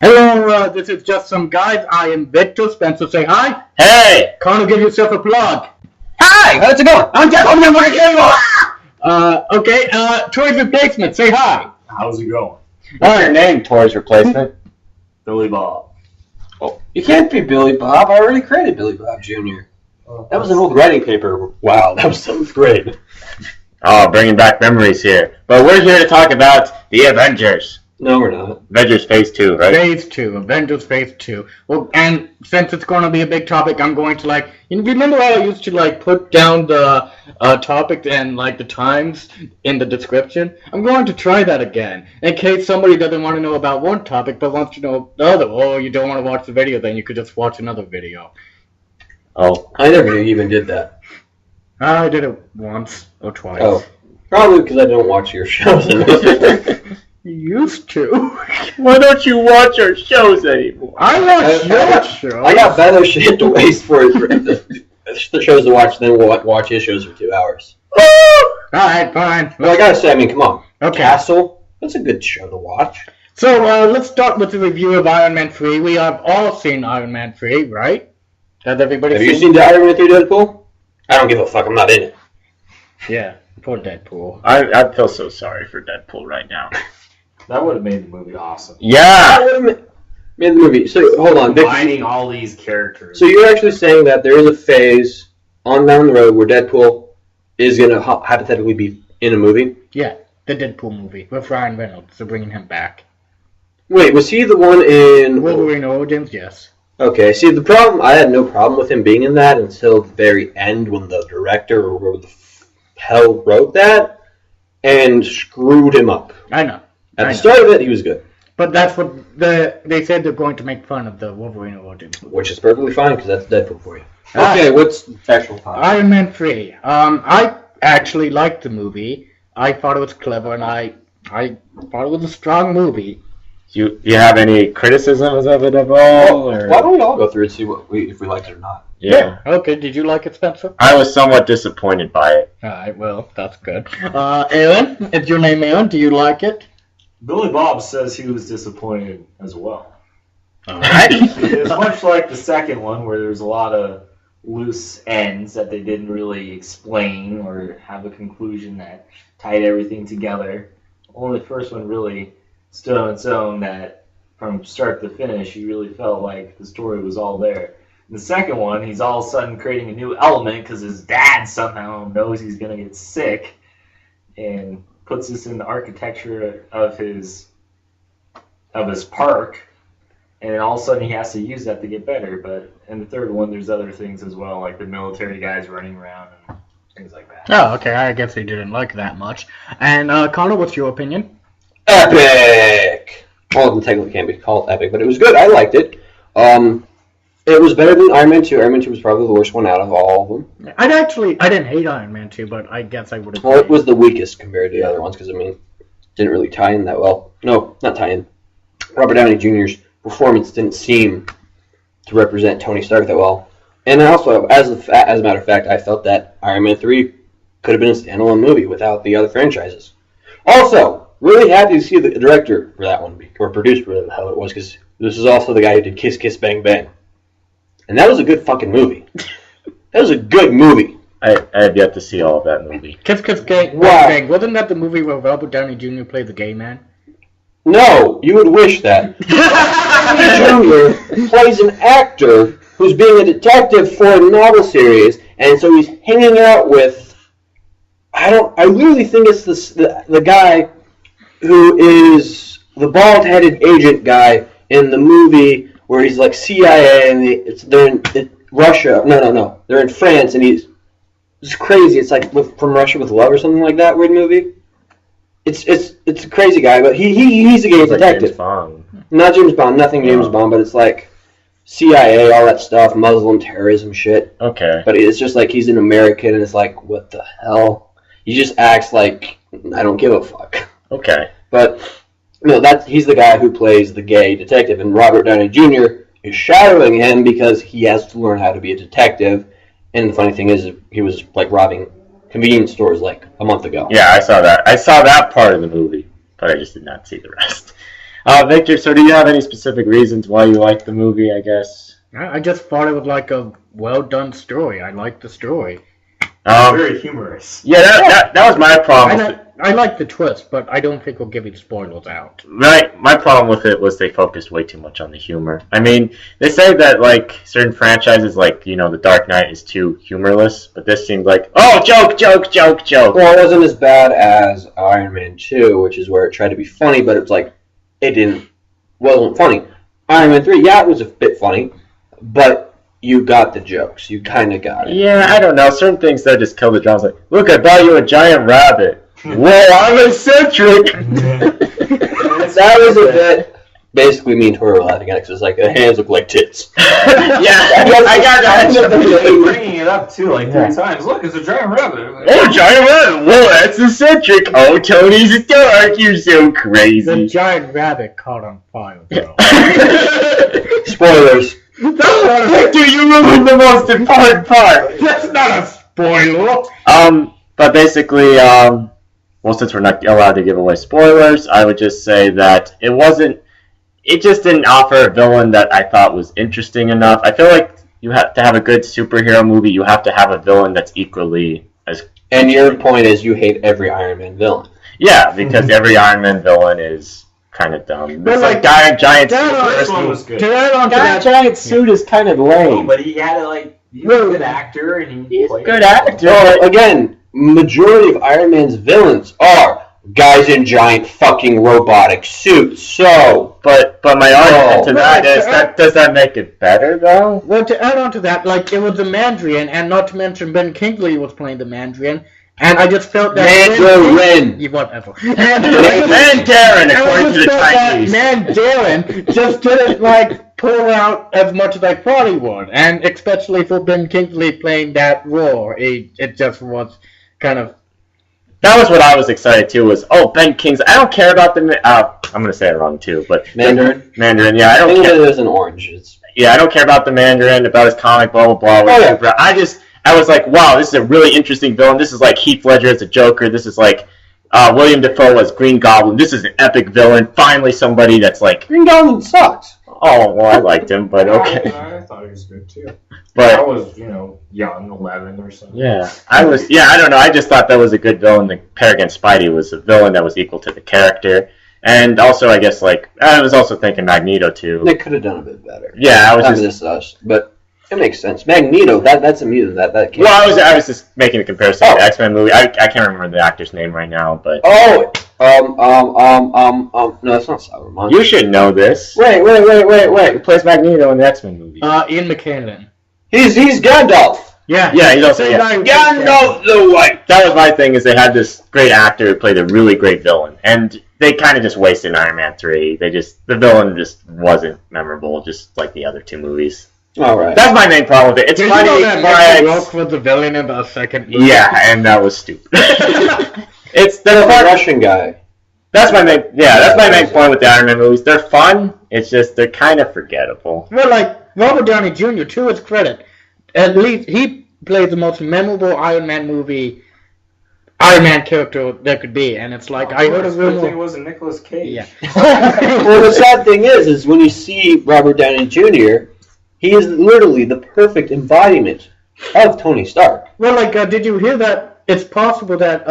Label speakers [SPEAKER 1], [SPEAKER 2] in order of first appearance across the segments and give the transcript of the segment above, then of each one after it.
[SPEAKER 1] Hello, this is Just Some Guys. I am Victor. Spencer, say hi.
[SPEAKER 2] Hey!
[SPEAKER 1] Connor, give yourself a plug.
[SPEAKER 2] Hi! How's it going? I'm Jeff.
[SPEAKER 1] Okay, Troy's replacement, say hi.
[SPEAKER 3] How's it going?
[SPEAKER 2] What's your name, Toy's replacement?
[SPEAKER 3] Billy Bob.
[SPEAKER 2] Oh, you can't be Billy Bob. I already created Billy Bob Jr. That was an old writing paper. Wow, that was 7th grade. Oh, bringing back memories here. But we're here to talk about the Avengers. No, we're not. Avengers Phase 2, right?
[SPEAKER 1] Phase 2, Avengers Phase 2. Well, and since it's going to be a big topic, I'm going to remember how I used to put down the topic and the times in the description? I'm going to try that again, in case somebody doesn't want to know about one topic but wants to know the other. Or you don't want to watch the video, then you could just watch another video.
[SPEAKER 2] Oh, I never even did that.
[SPEAKER 1] I did it once or twice.
[SPEAKER 2] Oh, probably because I don't watch your shows enough.
[SPEAKER 1] You used to.
[SPEAKER 2] Why don't you watch our shows anymore?
[SPEAKER 1] I watch your shows.
[SPEAKER 2] I got better shit to waste for the shows to watch than watch his shows for 2 hours.
[SPEAKER 1] Alright, fine.
[SPEAKER 2] Well, I gotta say, come on.
[SPEAKER 1] Okay.
[SPEAKER 2] Castle, that's a good show to watch.
[SPEAKER 1] So, let's start with the review of Iron Man 3. We have all seen Iron Man 3, right? Has everybody
[SPEAKER 2] Have you seen the Iron Man 3 Deadpool? I don't give a fuck, I'm not in it.
[SPEAKER 1] Yeah, poor Deadpool.
[SPEAKER 2] I feel so sorry for Deadpool right now.
[SPEAKER 3] That would have made the movie awesome.
[SPEAKER 2] Yeah! That would have made the movie. So, hold on.
[SPEAKER 3] Combining all these characters.
[SPEAKER 2] So you're actually saying that there is a phase on down the road where Deadpool is going to hypothetically be in a movie?
[SPEAKER 1] Yeah, the Deadpool movie with Ryan Reynolds, so bringing him back.
[SPEAKER 2] Wait, was he the one in...
[SPEAKER 1] Wolverine Origins, yes.
[SPEAKER 2] Okay, see, the problem, I had no problem with him being in that until the very end when the director or whoever the hell wrote that and screwed him up.
[SPEAKER 1] I know.
[SPEAKER 2] At the start of it, he was good.
[SPEAKER 1] But that's what they said they're going to make fun of the Wolverine Origins movie.
[SPEAKER 2] Which is perfectly fine, because that's Deadpool for you. Okay, what's the actual topic?
[SPEAKER 1] Iron Man 3. I actually liked the movie. I thought it was clever, and I thought it was a strong movie.
[SPEAKER 2] Do you have any criticisms of it at all? Or? Why don't we all go through and see if we liked it or not?
[SPEAKER 1] Yeah. Okay, did you like it, Spencer?
[SPEAKER 2] I was somewhat disappointed by it.
[SPEAKER 1] Alright, well, that's good. Aaron, is your name Aaron? Do you like it?
[SPEAKER 3] Billy Bob says he was disappointed as well.
[SPEAKER 1] Alright.
[SPEAKER 3] It's much like the second one where there's a lot of loose ends that they didn't really explain or have a conclusion that tied everything together. Only the first one really stood on its own, that from start to finish you really felt like the story was all there. In the second one, he's all of a sudden creating a new element because his dad somehow knows he's going to get sick and puts this in the architecture of his park, and then all of a sudden he has to use that to get better. But in the third one, there's other things as well, like the military guys running around and things like that.
[SPEAKER 1] Oh, okay, I guess he didn't like that much. And Connor, what's your opinion?
[SPEAKER 2] Epic! Well, it technically can't be called epic, but it was good. I liked it. It was better than Iron Man 2. Iron Man 2 was probably the worst one out of all of them.
[SPEAKER 1] I didn't hate Iron Man 2, but I guess I would have...
[SPEAKER 2] Well, it was the weakest compared to the other ones, because, it didn't really tie in that well. No, not tie in. Robert Downey Jr.'s performance didn't seem to represent Tony Stark that well. And also, as a matter of fact, I felt that Iron Man 3 could have been a standalone movie without the other franchises. Also, really happy to see the director for that one, or producer, whatever the hell it was, because this is also the guy who did Kiss Kiss Bang Bang. And that was a good fucking movie. That was a good movie. I have yet to see all of that movie.
[SPEAKER 1] Kiss Kiss Bang Bang. Wasn't that the movie where Robert Downey Jr. played the gay man?
[SPEAKER 2] No, you would wish that. Jr. plays an actor who's being a detective for a novel series, and so he's hanging out with... I literally think it's the guy who is the bald-headed agent guy in the movie where he's like CIA, and they're in Russia. No. They're in France, and it's crazy. It's like From Russia with Love or something like that. Weird movie. It's a crazy guy, but he's a gay detective. Like James Bond. Not James Bond. Nothing James Bond, but it's like CIA, all that stuff, Muslim terrorism shit. Okay. But it's just like he's an American, and it's like, what the hell? He just acts like I don't give a fuck. Okay. But he's the guy who plays the gay detective, and Robert Downey Jr. is shadowing him because he has to learn how to be a detective. And the funny thing is, he was like robbing convenience stores like a month ago. Yeah, I saw that. I saw that part of the movie, but I just did not see the rest.
[SPEAKER 4] Victor, so do you have any specific reasons why you like the movie, I guess?
[SPEAKER 1] I just thought it was like a well done story. I liked the story.
[SPEAKER 3] Very humorous.
[SPEAKER 4] Yeah, that was my problem.
[SPEAKER 1] I like the twist, but I don't think we'll give you spoilers out.
[SPEAKER 4] Right, my problem with it was they focused way too much on the humor. I mean, they say that like certain franchises, like The Dark Knight, is too humorless, but this seemed like joke.
[SPEAKER 2] Well, it wasn't as bad as Iron Man 2, which is where it tried to be funny, but it was like wasn't funny. Iron Man 3, yeah, it was a bit funny, but you got the jokes. You kind of got it.
[SPEAKER 4] Yeah, I don't know. Certain things that just kill the drama. Like, look, I bought you a giant rabbit. Whoa, I'm eccentric.
[SPEAKER 2] That was a bit. Basically, me and Tori were laughing at it because it was like the hands look like tits.
[SPEAKER 4] Yeah, I got that.
[SPEAKER 3] Bringing it up too, like 3 times. Look, it's a giant rabbit.
[SPEAKER 4] Oh, giant rabbit. Whoa, that's eccentric. Oh, Tony's dark. You're so
[SPEAKER 1] The
[SPEAKER 4] crazy.
[SPEAKER 1] giant rabbit caught on fire, bro.
[SPEAKER 2] Spoilers.
[SPEAKER 4] Victor, you ruined the most important part.
[SPEAKER 1] That's not a spoiler.
[SPEAKER 4] But basically, well, since we're not allowed to give away spoilers, I would just say that it just didn't offer a villain that I thought was interesting enough. I feel like you have to have a good superhero movie, you have to have a villain that's equally as...
[SPEAKER 2] And your point is you hate every Iron Man villain.
[SPEAKER 4] Yeah, because every Iron Man villain is kind of dumb.
[SPEAKER 1] But
[SPEAKER 4] It's
[SPEAKER 1] like,
[SPEAKER 4] giant
[SPEAKER 3] The first
[SPEAKER 4] suit.
[SPEAKER 3] one was good.
[SPEAKER 1] To add on to that,
[SPEAKER 4] Giant suit is kind of
[SPEAKER 3] No,
[SPEAKER 4] lame.
[SPEAKER 3] but he had he's a good actor, and
[SPEAKER 4] He's a
[SPEAKER 3] played
[SPEAKER 4] good
[SPEAKER 3] it.
[SPEAKER 4] actor.
[SPEAKER 2] Well, again, majority of Iron Man's villains are guys in giant fucking robotic suits. So,
[SPEAKER 4] But my argument to that
[SPEAKER 1] Right,
[SPEAKER 4] is does that make it better though?
[SPEAKER 1] well, to add on to that, like, it was the Mandarin, and not to mention Ben Kingsley was playing the Mandarin, and I just felt that...
[SPEAKER 2] Mandarin.
[SPEAKER 1] Whatever.
[SPEAKER 4] Mandarin,
[SPEAKER 1] I
[SPEAKER 4] according to
[SPEAKER 1] just
[SPEAKER 4] the
[SPEAKER 1] felt that
[SPEAKER 4] Chinese.
[SPEAKER 1] Mandarin just didn't, like, pull out as much as I thought he would, and especially for Ben Kingsley playing that role, it just was kind of...
[SPEAKER 4] That was what I was excited to. Was Ben Kingsley. I don't care about the. I'm gonna say it wrong too, but
[SPEAKER 2] Mandarin?
[SPEAKER 4] Mandarin. Yeah, I don't
[SPEAKER 2] Think
[SPEAKER 4] care.
[SPEAKER 2] of it as an orange.
[SPEAKER 4] Yeah, I don't care about the Mandarin, about his comic, blah blah blah.
[SPEAKER 2] Oh, yeah.
[SPEAKER 4] I was like, wow, this is a really interesting villain. This is like Heath Ledger as a Joker. This is like William Dafoe as Green Goblin. This is an epic villain. Finally, somebody that's like,
[SPEAKER 2] Green Goblin sucks.
[SPEAKER 4] oh, well, I liked him, but okay.
[SPEAKER 3] I thought he was good too.
[SPEAKER 4] But
[SPEAKER 3] I was, young, 11 or something.
[SPEAKER 4] yeah, I don't know. I just thought that was a good villain to pair against Spidey. Was a villain that was equal to the character, and also I guess I was also thinking Magneto too.
[SPEAKER 2] They could have done a bit better.
[SPEAKER 4] Yeah, I was
[SPEAKER 2] Not
[SPEAKER 4] just.
[SPEAKER 2] this us, but it makes sense. Magneto, that's a mutant. That came.
[SPEAKER 4] Well, I was just making a comparison to
[SPEAKER 2] Oh.
[SPEAKER 4] the X-Men movie. I can't remember the actor's name right now, but
[SPEAKER 2] Oh, no, that's not Sauron.
[SPEAKER 4] you should know this.
[SPEAKER 2] Wait.
[SPEAKER 4] Who plays Magneto in the X-Men movie?
[SPEAKER 1] Ian McKellen.
[SPEAKER 2] He's Gandalf.
[SPEAKER 1] Yeah.
[SPEAKER 4] Yeah, he's also
[SPEAKER 1] Same guy who-
[SPEAKER 2] Gandalf the White.
[SPEAKER 4] That was my thing. Is they had this great actor who played a really great villain, and they kind of just wasted Iron Man 3. The villain just wasn't memorable, just like the other 2 movies.
[SPEAKER 2] All right.
[SPEAKER 4] That's my main problem with it. It's
[SPEAKER 1] Did
[SPEAKER 4] funny,
[SPEAKER 1] you know that
[SPEAKER 4] but
[SPEAKER 1] Michael Rourke was the villain in the second movie?
[SPEAKER 4] yeah, and that was stupid. It's
[SPEAKER 2] The
[SPEAKER 4] they're fun.
[SPEAKER 2] Russian guy.
[SPEAKER 4] That's my main point with the Iron Man movies. They're fun. It's just they're kind of forgettable.
[SPEAKER 1] Well, like, Robert Downey Jr., to his credit, at least he played the most memorable Iron Man character there could be, and it's like, I heard a
[SPEAKER 3] Good thing it
[SPEAKER 1] rumor...
[SPEAKER 3] wasn't Nicolas Cage.
[SPEAKER 1] Yeah.
[SPEAKER 2] Well, the sad thing is when you see Robert Downey Jr., he is literally the perfect embodiment of Tony Stark.
[SPEAKER 1] Well, like, did you hear that it's possible that,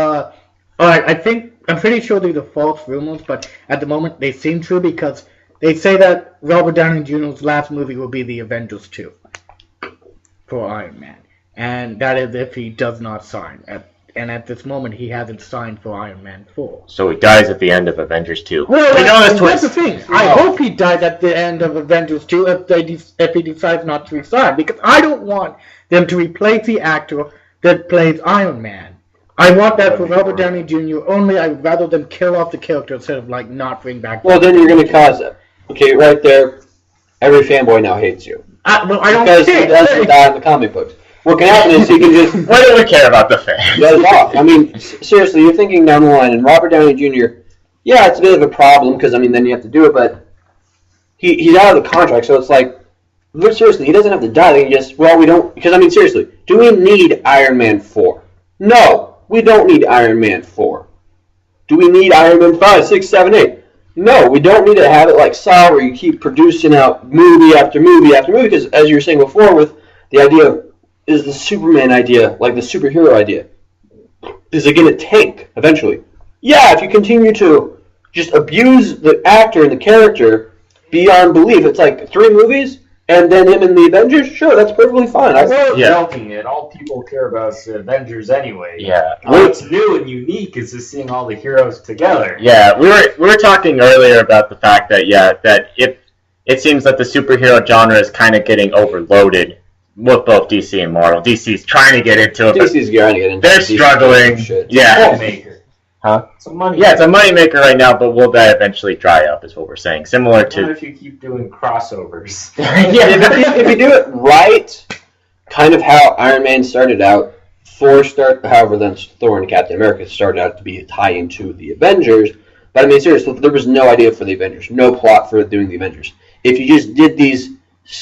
[SPEAKER 1] I'm pretty sure these are false rumors, but at the moment they seem true because they say that Robert Downey Jr.'s last movie will be the Avengers 2 for Iron Man. And that is if he does not sign. And at this moment, he hasn't signed for Iron Man 4.
[SPEAKER 4] So he dies at the end of Avengers 2.
[SPEAKER 1] Well,
[SPEAKER 4] we know this
[SPEAKER 1] that's
[SPEAKER 4] twist.
[SPEAKER 1] the thing. I hope he dies at the end of Avengers 2 if he decides not to resign. Because I don't want them to replace the actor that plays Iron Man. I want that for Robert Downey Jr. only. I'd rather them kill off the character instead of, like, not bring back...
[SPEAKER 2] Well, then you're going to cause it. Okay, right there, every fanboy now hates you.
[SPEAKER 1] Well, I don't
[SPEAKER 2] Because he
[SPEAKER 1] care.
[SPEAKER 2] doesn't die in the comic books. What can happen is he can just
[SPEAKER 4] What do we care about the fans?
[SPEAKER 2] let it off. I mean, seriously, you're thinking down the line, and Robert Downey Jr., yeah, it's a bit of a problem, because, I mean, then you have to do it, but he's out of the contract, so it's like, but seriously, he doesn't have to die. They can just, well, we don't, because, I mean, seriously, do we need Iron Man 4? No, we don't need Iron Man 4. Do we need Iron Man 5, 6, 7, 8? No, we don't need to have it like Saw, where you keep producing out movie after movie after movie. Because as you were saying before, with the idea of, is the Superman idea like the superhero idea? Is it going to tank eventually? Yeah, if you continue to just abuse the actor and the character beyond belief, it's like 3 movies and then him in the Avengers. Sure, that's perfectly fine.
[SPEAKER 3] Joking it. All people care about is the Avengers anyway.
[SPEAKER 4] Yeah.
[SPEAKER 3] What's new and unique is just seeing all the heroes together.
[SPEAKER 4] Yeah, we were talking earlier about the fact that it seems that the superhero genre is kind of getting overloaded with both DC and Marvel. DC's trying to get into it.
[SPEAKER 2] DC's trying to get into it.
[SPEAKER 4] They're struggling. Yeah.
[SPEAKER 3] Huh? It's a money.
[SPEAKER 4] Yeah, it's a moneymaker right now, but will that eventually dry up? Is what we're saying. Similar to.
[SPEAKER 3] What if you keep doing crossovers?
[SPEAKER 2] If you do it right, kind of how Iron Man started out, however, then Thor and Captain America started out to be a tie into the Avengers. But I mean, seriously, there was no idea for the Avengers, no plot for doing the Avengers. If you just did these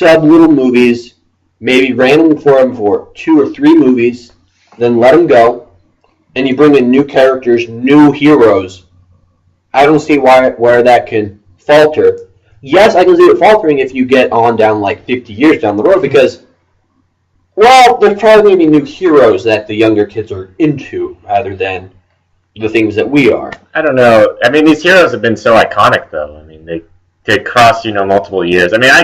[SPEAKER 2] little movies, maybe ran them for 2 or 3 movies, then let them go, and you bring in new characters, new heroes, I don't see where that can falter. Yes, I can see it faltering if you get on down like 50 years down the road, because, well, there's probably going to be new heroes that the younger kids are into rather than the things that we are.
[SPEAKER 4] I don't know. I mean, these heroes have been so iconic, though. I mean, they cross multiple years. I mean, I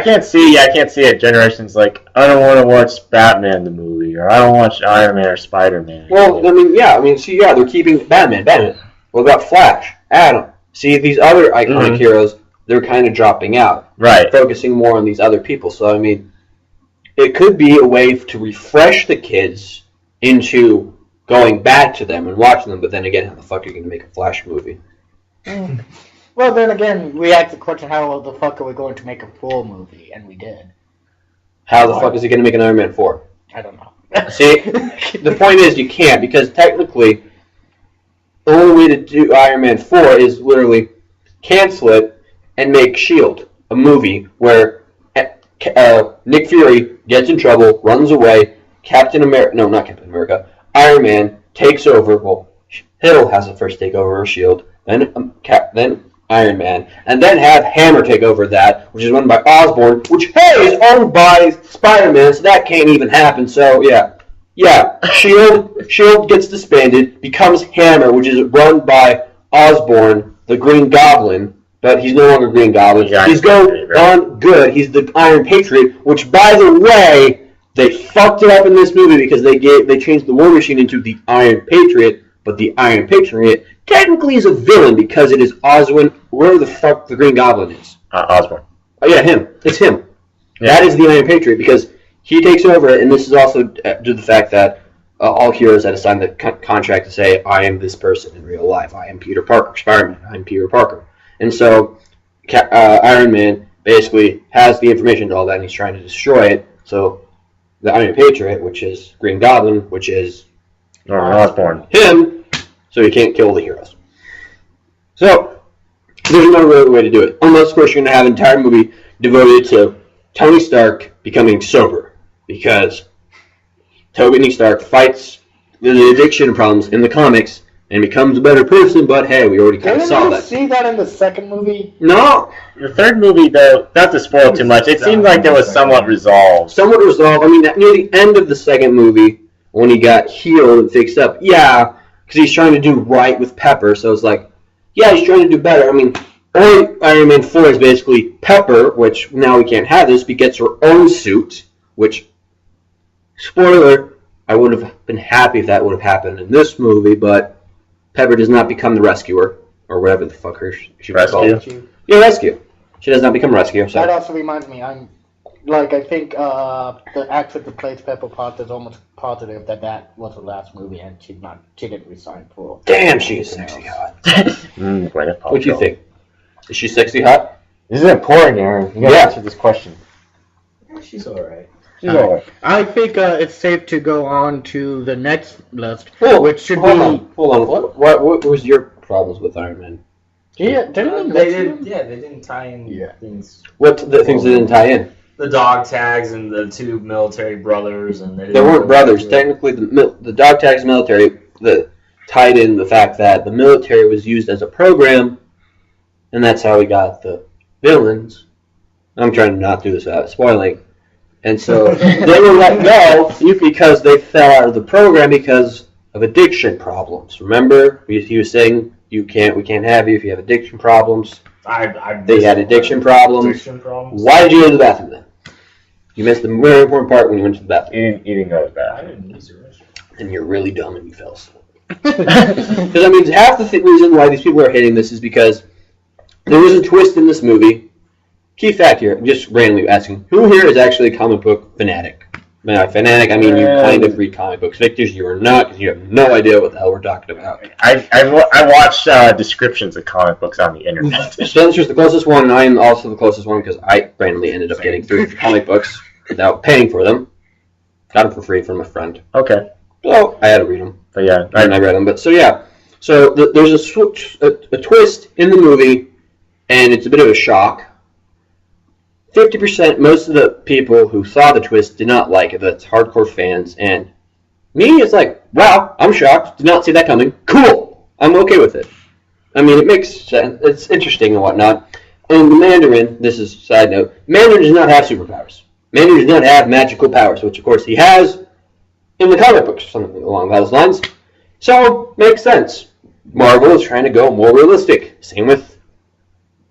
[SPEAKER 4] can't see it. Generations like, I don't want to watch Batman the movie, or I don't watch Iron Man or Spider-Man.
[SPEAKER 2] Well, I mean, they're keeping Batman. What about Flash, Adam? See, these other iconic heroes, they're kind of dropping out.
[SPEAKER 4] Right.
[SPEAKER 2] Focusing more on these other people. So, I mean, it could be a way to refresh the kids into going back to them and watching them, but then again, how the fuck are you going to make a Flash movie?
[SPEAKER 1] Well, then again, we asked the question, how the fuck are we going to make a full movie? And we did.
[SPEAKER 2] How the fuck is he going to make an Iron Man 4?
[SPEAKER 1] I don't know.
[SPEAKER 2] See, the point is you can't, because technically, the only way to do Iron Man 4 is literally cancel it and make S.H.I.E.L.D. a movie where Nick Fury gets in trouble, runs away, Iron Man takes over, well, Hill has the first takeover of S.H.I.E.L.D., then Iron Man, and then have Hammer take over that, which is run by Osborn, which, hey, is owned by Spider-Man, so that can't even happen, so, yeah, S.H.I.E.L.D. gets disbanded, becomes Hammer, which is run by Osborn, the Green Goblin, but he's no longer Green Goblin. He's going on good. He's the Iron Patriot, which, by the way, they fucked it up in this movie because they changed the War Machine into the Iron Patriot, but the Iron Patriot technically is a villain because it is Osborn, where the fuck the Green Goblin is.
[SPEAKER 4] Osborn.
[SPEAKER 2] Oh, yeah, him. It's him.
[SPEAKER 4] Yeah.
[SPEAKER 2] That is the Iron Patriot because he takes over, and this is also due to the fact that all heroes had to sign the contract to say, I am this person in real life. I am Peter Parker. Spider-Man, I'm Peter Parker. And so Iron Man basically has the information to all that, and he's trying to destroy it. So the Iron Patriot, which is Green Goblin, which is
[SPEAKER 4] Osborn,
[SPEAKER 2] him, so he can't kill the heroes. So there's no real way to do it, unless of course you're going to have an entire movie devoted to Tony Stark becoming sober, because Tony Stark fights the addiction problems in the comics and becomes a better person, but hey, we already kind of saw that.
[SPEAKER 1] Didn't you see that in the second movie?
[SPEAKER 2] No.
[SPEAKER 4] The third movie, though, not to spoil too much, it seemed like it was somewhat resolved.
[SPEAKER 2] Somewhat resolved. I mean, near the end of the second movie, when he got healed and fixed up, yeah, because he's trying to do right with Pepper, so it's like, yeah, he's trying to do better. I mean, early Iron Man 4 is basically Pepper, which now we can't have this, but gets her own suit, which, spoiler, I would have been happy if that would have happened in this movie, but Pepper does not become the rescuer, or whatever the fuck she was called. Yeah, rescue. She does not become rescue. So.
[SPEAKER 1] That also reminds me, I think the actress that plays Pepper Potts is almost positive that was the last movie, and she didn't resign for.
[SPEAKER 2] Damn, she is sexy hot. What do you think? Is she sexy hot?
[SPEAKER 4] This is important, Aaron. You gotta answer this question.
[SPEAKER 3] Yeah, she's alright.
[SPEAKER 1] I think it's safe to go on to the next list, which should
[SPEAKER 2] Hold on. What was your problems with Iron Man?
[SPEAKER 1] Yeah,
[SPEAKER 3] they didn't tie in things.
[SPEAKER 2] What the things that didn't tie in?
[SPEAKER 3] The dog tags and the 2 military brothers, and
[SPEAKER 2] they weren't brothers. Technically, the dog tags military. The tied in the fact that the military was used as a program, and that's how we got the villains. I'm trying to not do this without spoiling. And so they were let go because they fell out of the program because of addiction problems. Remember, he was saying we can't have you if you have addiction problems. They had addiction problems. Why did you go to the bathroom then? You missed the very important part when you went to the bathroom.
[SPEAKER 4] You didn't go to the
[SPEAKER 3] I
[SPEAKER 4] bathroom.
[SPEAKER 3] didn't use the restroom.
[SPEAKER 2] And you're really dumb and you fell asleep. Because, I mean, half the reason why these people are hating this is because there was a twist in this movie. Key fact here, I'm just randomly asking, who here is actually a comic book fanatic? By fanatic, I mean you kind of read comic books. Victors, you are not, because you have no idea what the hell we're talking about.
[SPEAKER 4] I watch descriptions of comic books on the internet.
[SPEAKER 2] Spencer's the closest one, and I am also the closest one because I randomly ended up getting 3 comic books without paying for them. Got them for free from a friend.
[SPEAKER 4] Okay.
[SPEAKER 2] So I had to read them.
[SPEAKER 4] But yeah.
[SPEAKER 2] And I read them. But so yeah. So there's a twist in the movie, and it's a bit of a shock. 50%, most of the people who saw the twist did not like it. That's hardcore fans. And me, it's like, wow, I'm shocked. Did not see that coming. Cool. I'm okay with it. I mean, it makes sense. It's interesting and whatnot. And the Mandarin, this is a side note, Mandarin does not have superpowers. Mandarin does not have magical powers, which of course he has in the comic books, something along those lines. So, makes sense. Marvel is trying to go more realistic. Same with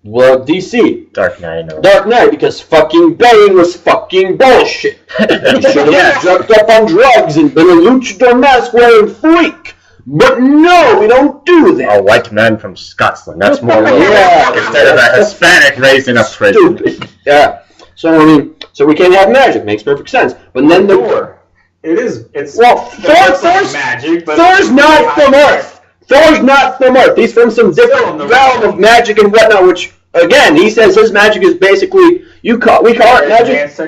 [SPEAKER 2] DC.
[SPEAKER 4] Dark Knight.
[SPEAKER 2] Dark Knight, because fucking Bane was fucking bullshit. He should have jumped up on drugs and been a luchador mask wearing freak. But no, we don't do that.
[SPEAKER 4] A white man from Scotland. That's more realistic instead of a Hispanic raised in a prison.
[SPEAKER 2] Stupid. Yeah. So, I mean, so we can't have magic. Makes perfect sense. But then
[SPEAKER 3] Thor. It's
[SPEAKER 2] Thor's
[SPEAKER 3] magic, but
[SPEAKER 2] Thor's not from Earth. Thor's not from Earth. He's from some different realm of magic and whatnot, which, again, he says his magic is basically, we call it magic.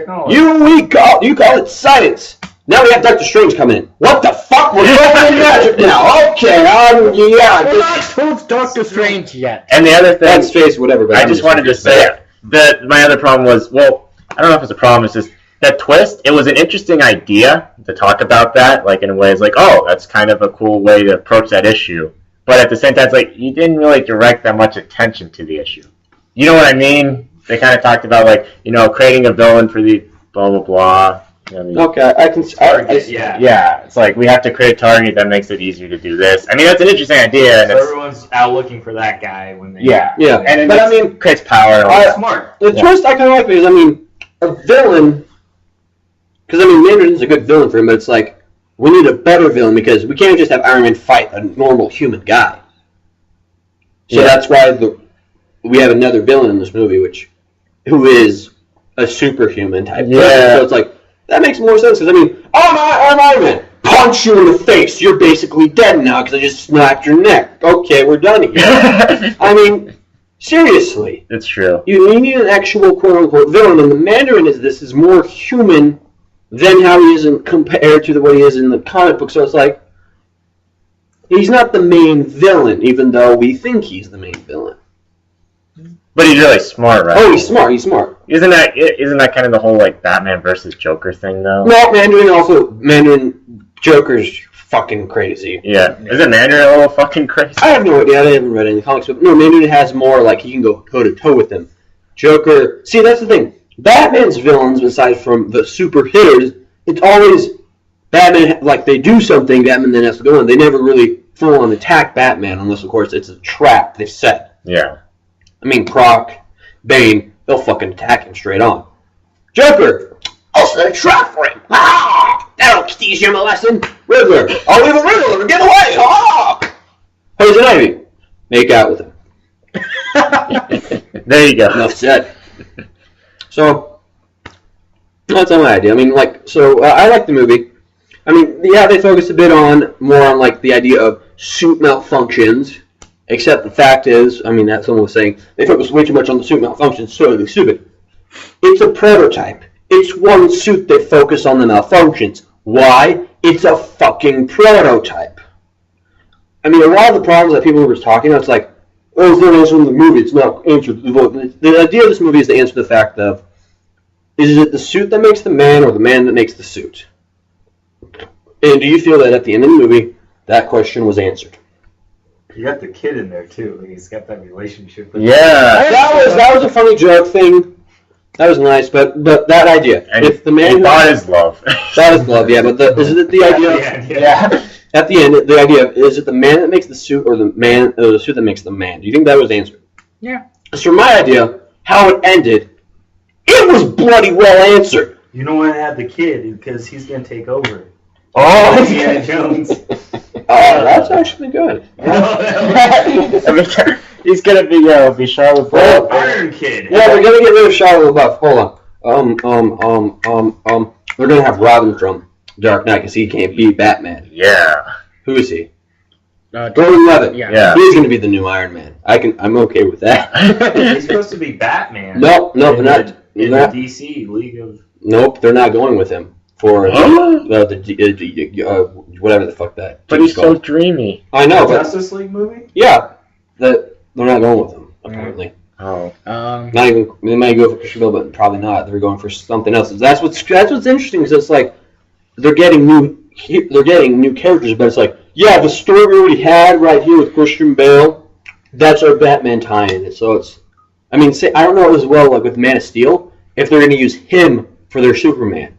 [SPEAKER 2] You call it science. Now we have Doctor Strange coming in. What the fuck? We're going in magic now. Okay, yeah.
[SPEAKER 1] We're not told Doctor Strange yet.
[SPEAKER 4] And the other thing,
[SPEAKER 2] That's face, whatever. But
[SPEAKER 4] I just wanted to say that my other problem was, well, I don't know if it's a problem, it's just that twist, it was an interesting idea to talk about that, like in a way it's like, oh, that's kind of a cool way to approach that issue. But at the same time, it's like, you didn't really direct that much attention to the issue. You know what I mean? They kind of talked about, like, creating a villain for the blah, blah, blah.
[SPEAKER 2] Okay, I can...
[SPEAKER 4] Yeah, it's like, we have to create a target that makes it easier to do this. I mean, that's an interesting idea. And
[SPEAKER 3] so everyone's out looking for that guy when they...
[SPEAKER 4] Yeah.
[SPEAKER 2] And it
[SPEAKER 4] creates power.
[SPEAKER 3] Smart.
[SPEAKER 2] The twist I kind of like because, I mean, a villain... Because, I mean, Mandarin's a good villain for him, but it's like, we need a better villain because we can't just have Iron Man fight a normal human guy. So that's why we have another villain in this movie, who is a superhuman type person. So it's like, that makes more sense because, I mean, I'm Iron Man. Punch you in the face. You're basically dead now because I just snapped your neck. Okay, we're done here. I mean, seriously.
[SPEAKER 4] It's true.
[SPEAKER 2] You need an actual quote-unquote villain, and the Mandarin is more human than how he is compared to the way he is in the comic book. So it's like, he's not the main villain, even though we think he's the main villain.
[SPEAKER 4] But he's really smart, right?
[SPEAKER 2] Oh, he's smart.
[SPEAKER 4] Isn't that kind of the whole, like, Batman versus Joker thing, though?
[SPEAKER 2] No, Mandarin Joker's fucking crazy.
[SPEAKER 4] Yeah. Isn't Mandarin a little fucking crazy?
[SPEAKER 2] I have no idea. I haven't read any comics, but no, Mandarin has more, like, he can go toe-to-toe with him. Joker... See, that's the thing. Batman's villains, aside from the super hitters, it's always Batman, like, they do something, Batman then has to go on. They never really full-on attack Batman, unless, of course, it's a trap they've set.
[SPEAKER 4] Yeah.
[SPEAKER 2] I mean, Croc, Bane, they'll fucking attack him straight on. Joker, I'll set a trap for him. Ah! That'll teach him a lesson. Riddler, I'll leave a Riddler and get away. Ah! Poison Ivy, make out with him.
[SPEAKER 4] There you go.
[SPEAKER 2] Enough said. So, that's my idea. I mean, like, I like the movie. I mean, yeah, they focus a bit more on, like, the idea of suit malfunctions. Except the fact is, I mean, that someone was saying, they focus way too much on the suit malfunctions, so totally stupid. It's a prototype. It's one suit that focus on the malfunctions. Why? It's a fucking prototype. I mean, a lot of the problems that people were talking about, it's like, oh, it's not answering the movie, it's not answering the vote. The idea of this movie is to answer the fact of, is it the suit that makes the man or the man that makes the suit? And do you feel that at the end of the movie, that question was answered?
[SPEAKER 3] You got the kid in there too. Like he's got that relationship. With
[SPEAKER 4] Yeah.
[SPEAKER 2] That was a funny joke thing. That was nice, but that idea.
[SPEAKER 4] And
[SPEAKER 2] if the man
[SPEAKER 4] that is love.
[SPEAKER 2] That is love, yeah. But is it the idea?
[SPEAKER 4] Yeah.
[SPEAKER 2] At the end, the idea of, is it the man that makes the suit or the suit that makes the man? Do you think that was answered?
[SPEAKER 1] Yeah.
[SPEAKER 2] So my idea, how it ended, it was bloody well answered.
[SPEAKER 3] You know why I had the kid? Because he's gonna take over.
[SPEAKER 2] Oh,
[SPEAKER 3] Indiana Jones.
[SPEAKER 2] Oh, that's actually good.
[SPEAKER 4] He's gonna be Shia LaBeouf.
[SPEAKER 2] Well,
[SPEAKER 3] Iron Kid.
[SPEAKER 2] Yeah, they're gonna get rid of Shia LaBeouf. Hold on. They're gonna have Robin from Dark Knight because he can't be Batman.
[SPEAKER 4] Yeah.
[SPEAKER 2] Who is he? Gordon Levitt.
[SPEAKER 1] Yeah.
[SPEAKER 2] He's gonna be the new Iron Man. I'm okay with that.
[SPEAKER 3] He's supposed to be Batman.
[SPEAKER 2] No, they're not.
[SPEAKER 3] In
[SPEAKER 2] They're
[SPEAKER 3] the
[SPEAKER 2] not.
[SPEAKER 3] DC League of.
[SPEAKER 2] Nope, they're not going with him for whatever the fuck that.
[SPEAKER 4] But he's so dreamy.
[SPEAKER 2] I know, but
[SPEAKER 3] Justice League movie.
[SPEAKER 2] yeah, they're not going with him apparently.
[SPEAKER 4] Oh.
[SPEAKER 2] Not even they might go for Christian Bale, but probably not. They're going for something else. That's what's interesting because it's like they're getting new characters, but it's like the story we already had right here with Christian Bale. That's our Batman tie-in. So it's, I don't know as well like with Man of Steel if they're going to use him for their Superman.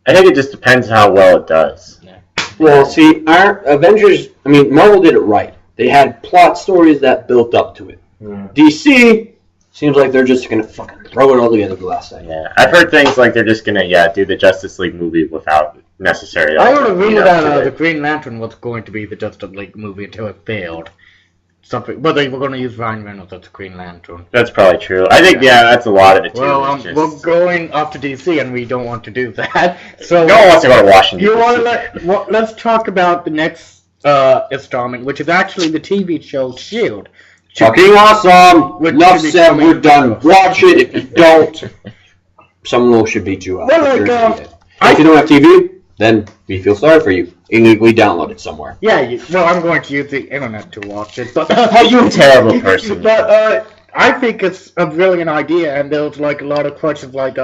[SPEAKER 4] I think it just depends how well it does.
[SPEAKER 3] Yeah.
[SPEAKER 2] Well, see, our Avengers, Marvel did it right. They had plot stories that built up to it.
[SPEAKER 3] Yeah.
[SPEAKER 2] DC seems like they're just going to fucking throw it all together the last second.
[SPEAKER 4] Yeah, I've heard things like they're just gonna do the Justice League movie without necessarily.
[SPEAKER 1] I heard a rumor that the Green Lantern was going to be the Justice League movie until it failed. Something, but they were going to use Ryan Reynolds as the Green Lantern.
[SPEAKER 4] That's probably true. I think that's a lot of it too.
[SPEAKER 1] Well, we're going up to DC, and we don't want to do that. So
[SPEAKER 4] no one wants to go to Washington.
[SPEAKER 1] You want to let's talk about the next installment, which is actually the TV show S.H.I.E.L.D.
[SPEAKER 2] Fucking awesome! Enough said, we're done. Watch it. If you don't, someone should beat you up.
[SPEAKER 1] Well,
[SPEAKER 2] if you don't have TV, then we feel sorry for you. Illegally download it somewhere.
[SPEAKER 1] Yeah, I'm going to use the internet to watch it. But
[SPEAKER 4] you're a terrible person.
[SPEAKER 1] But I think it's a brilliant idea, and there's like a lot of questions like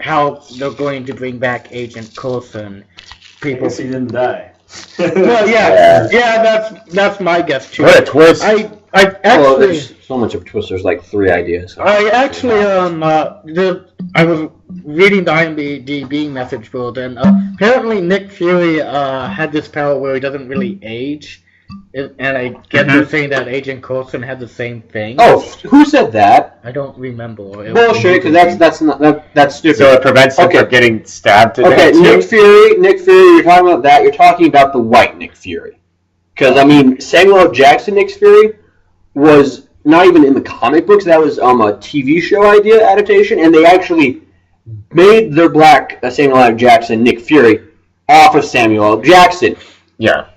[SPEAKER 1] how they're going to bring back Agent Coulson.
[SPEAKER 3] I guess he didn't die.
[SPEAKER 1] Well, that's my guess too.
[SPEAKER 4] What a twist!
[SPEAKER 1] I actually
[SPEAKER 2] there's so much of a twist. There's like 3 ideas.
[SPEAKER 1] I actually I was reading the IMDb message board, and apparently Nick Fury had this power where he doesn't really age, and I guess they're saying that Agent Coulson had the same thing.
[SPEAKER 2] Oh, who said that?
[SPEAKER 1] I don't remember.
[SPEAKER 2] Bullshit, because that's stupid.
[SPEAKER 4] So it prevents him from getting stabbed to
[SPEAKER 2] Okay,
[SPEAKER 4] death.
[SPEAKER 2] Nick Fury, you're talking about that. You're talking about the white Nick Fury. Because, Samuel L. Jackson Nick Fury was not even in the comic books. That was a TV show idea adaptation, and they actually made their black Samuel L. Jackson Nick Fury off of Samuel L. Jackson.
[SPEAKER 4] Yeah.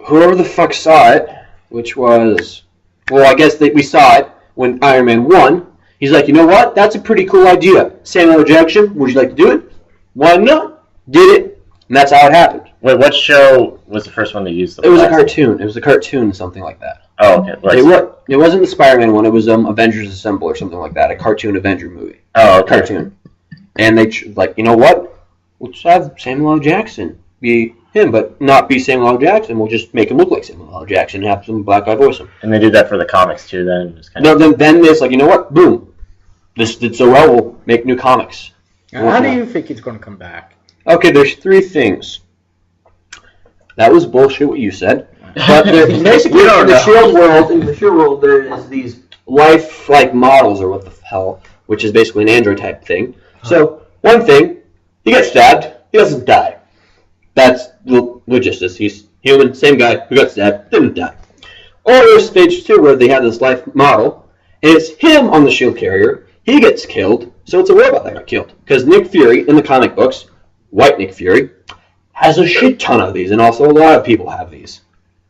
[SPEAKER 2] Whoever the fuck saw it, which was... Well, I guess we saw it when Iron Man 1. He's like, you know what? That's a pretty cool idea. Samuel L. Jackson, would you like to do it? Why not? Did it. And that's how it happened.
[SPEAKER 4] Wait, what show was the first one to use the
[SPEAKER 2] It was a cartoon. It was a cartoon, something like that.
[SPEAKER 4] Oh, okay.
[SPEAKER 2] It wasn't the Spider-Man one. It was Avengers Assemble or something like that. A cartoon Avenger movie.
[SPEAKER 4] Oh, okay.
[SPEAKER 2] Cartoon. And they you know what? We'll just have Samuel L. Jackson be him, but not be Samuel L. Jackson. We'll just make him look like Samuel L. Jackson and have some black guy voice him.
[SPEAKER 4] And they did that for the comics too. Then.
[SPEAKER 2] Then it's like, you know what? Boom. This did so well. We'll make new comics.
[SPEAKER 1] How do you think he's going to come back?
[SPEAKER 2] Okay, there's 3 things. That was bullshit what you said. But basically, in the S.H.I.E.L.D. world, there is these life-like models, or what the hell, which is basically an android type thing. So, one thing, he gets stabbed, he doesn't die. That's logistics. He's human, same guy who got stabbed, didn't die. Or there's stage 2 where they have this life model, and it's him on the S.H.I.E.L.D. carrier, he gets killed, so it's a robot that got killed. Because Nick Fury, in the comic books, white Nick Fury, has a shit ton of these, and also a lot of people have these.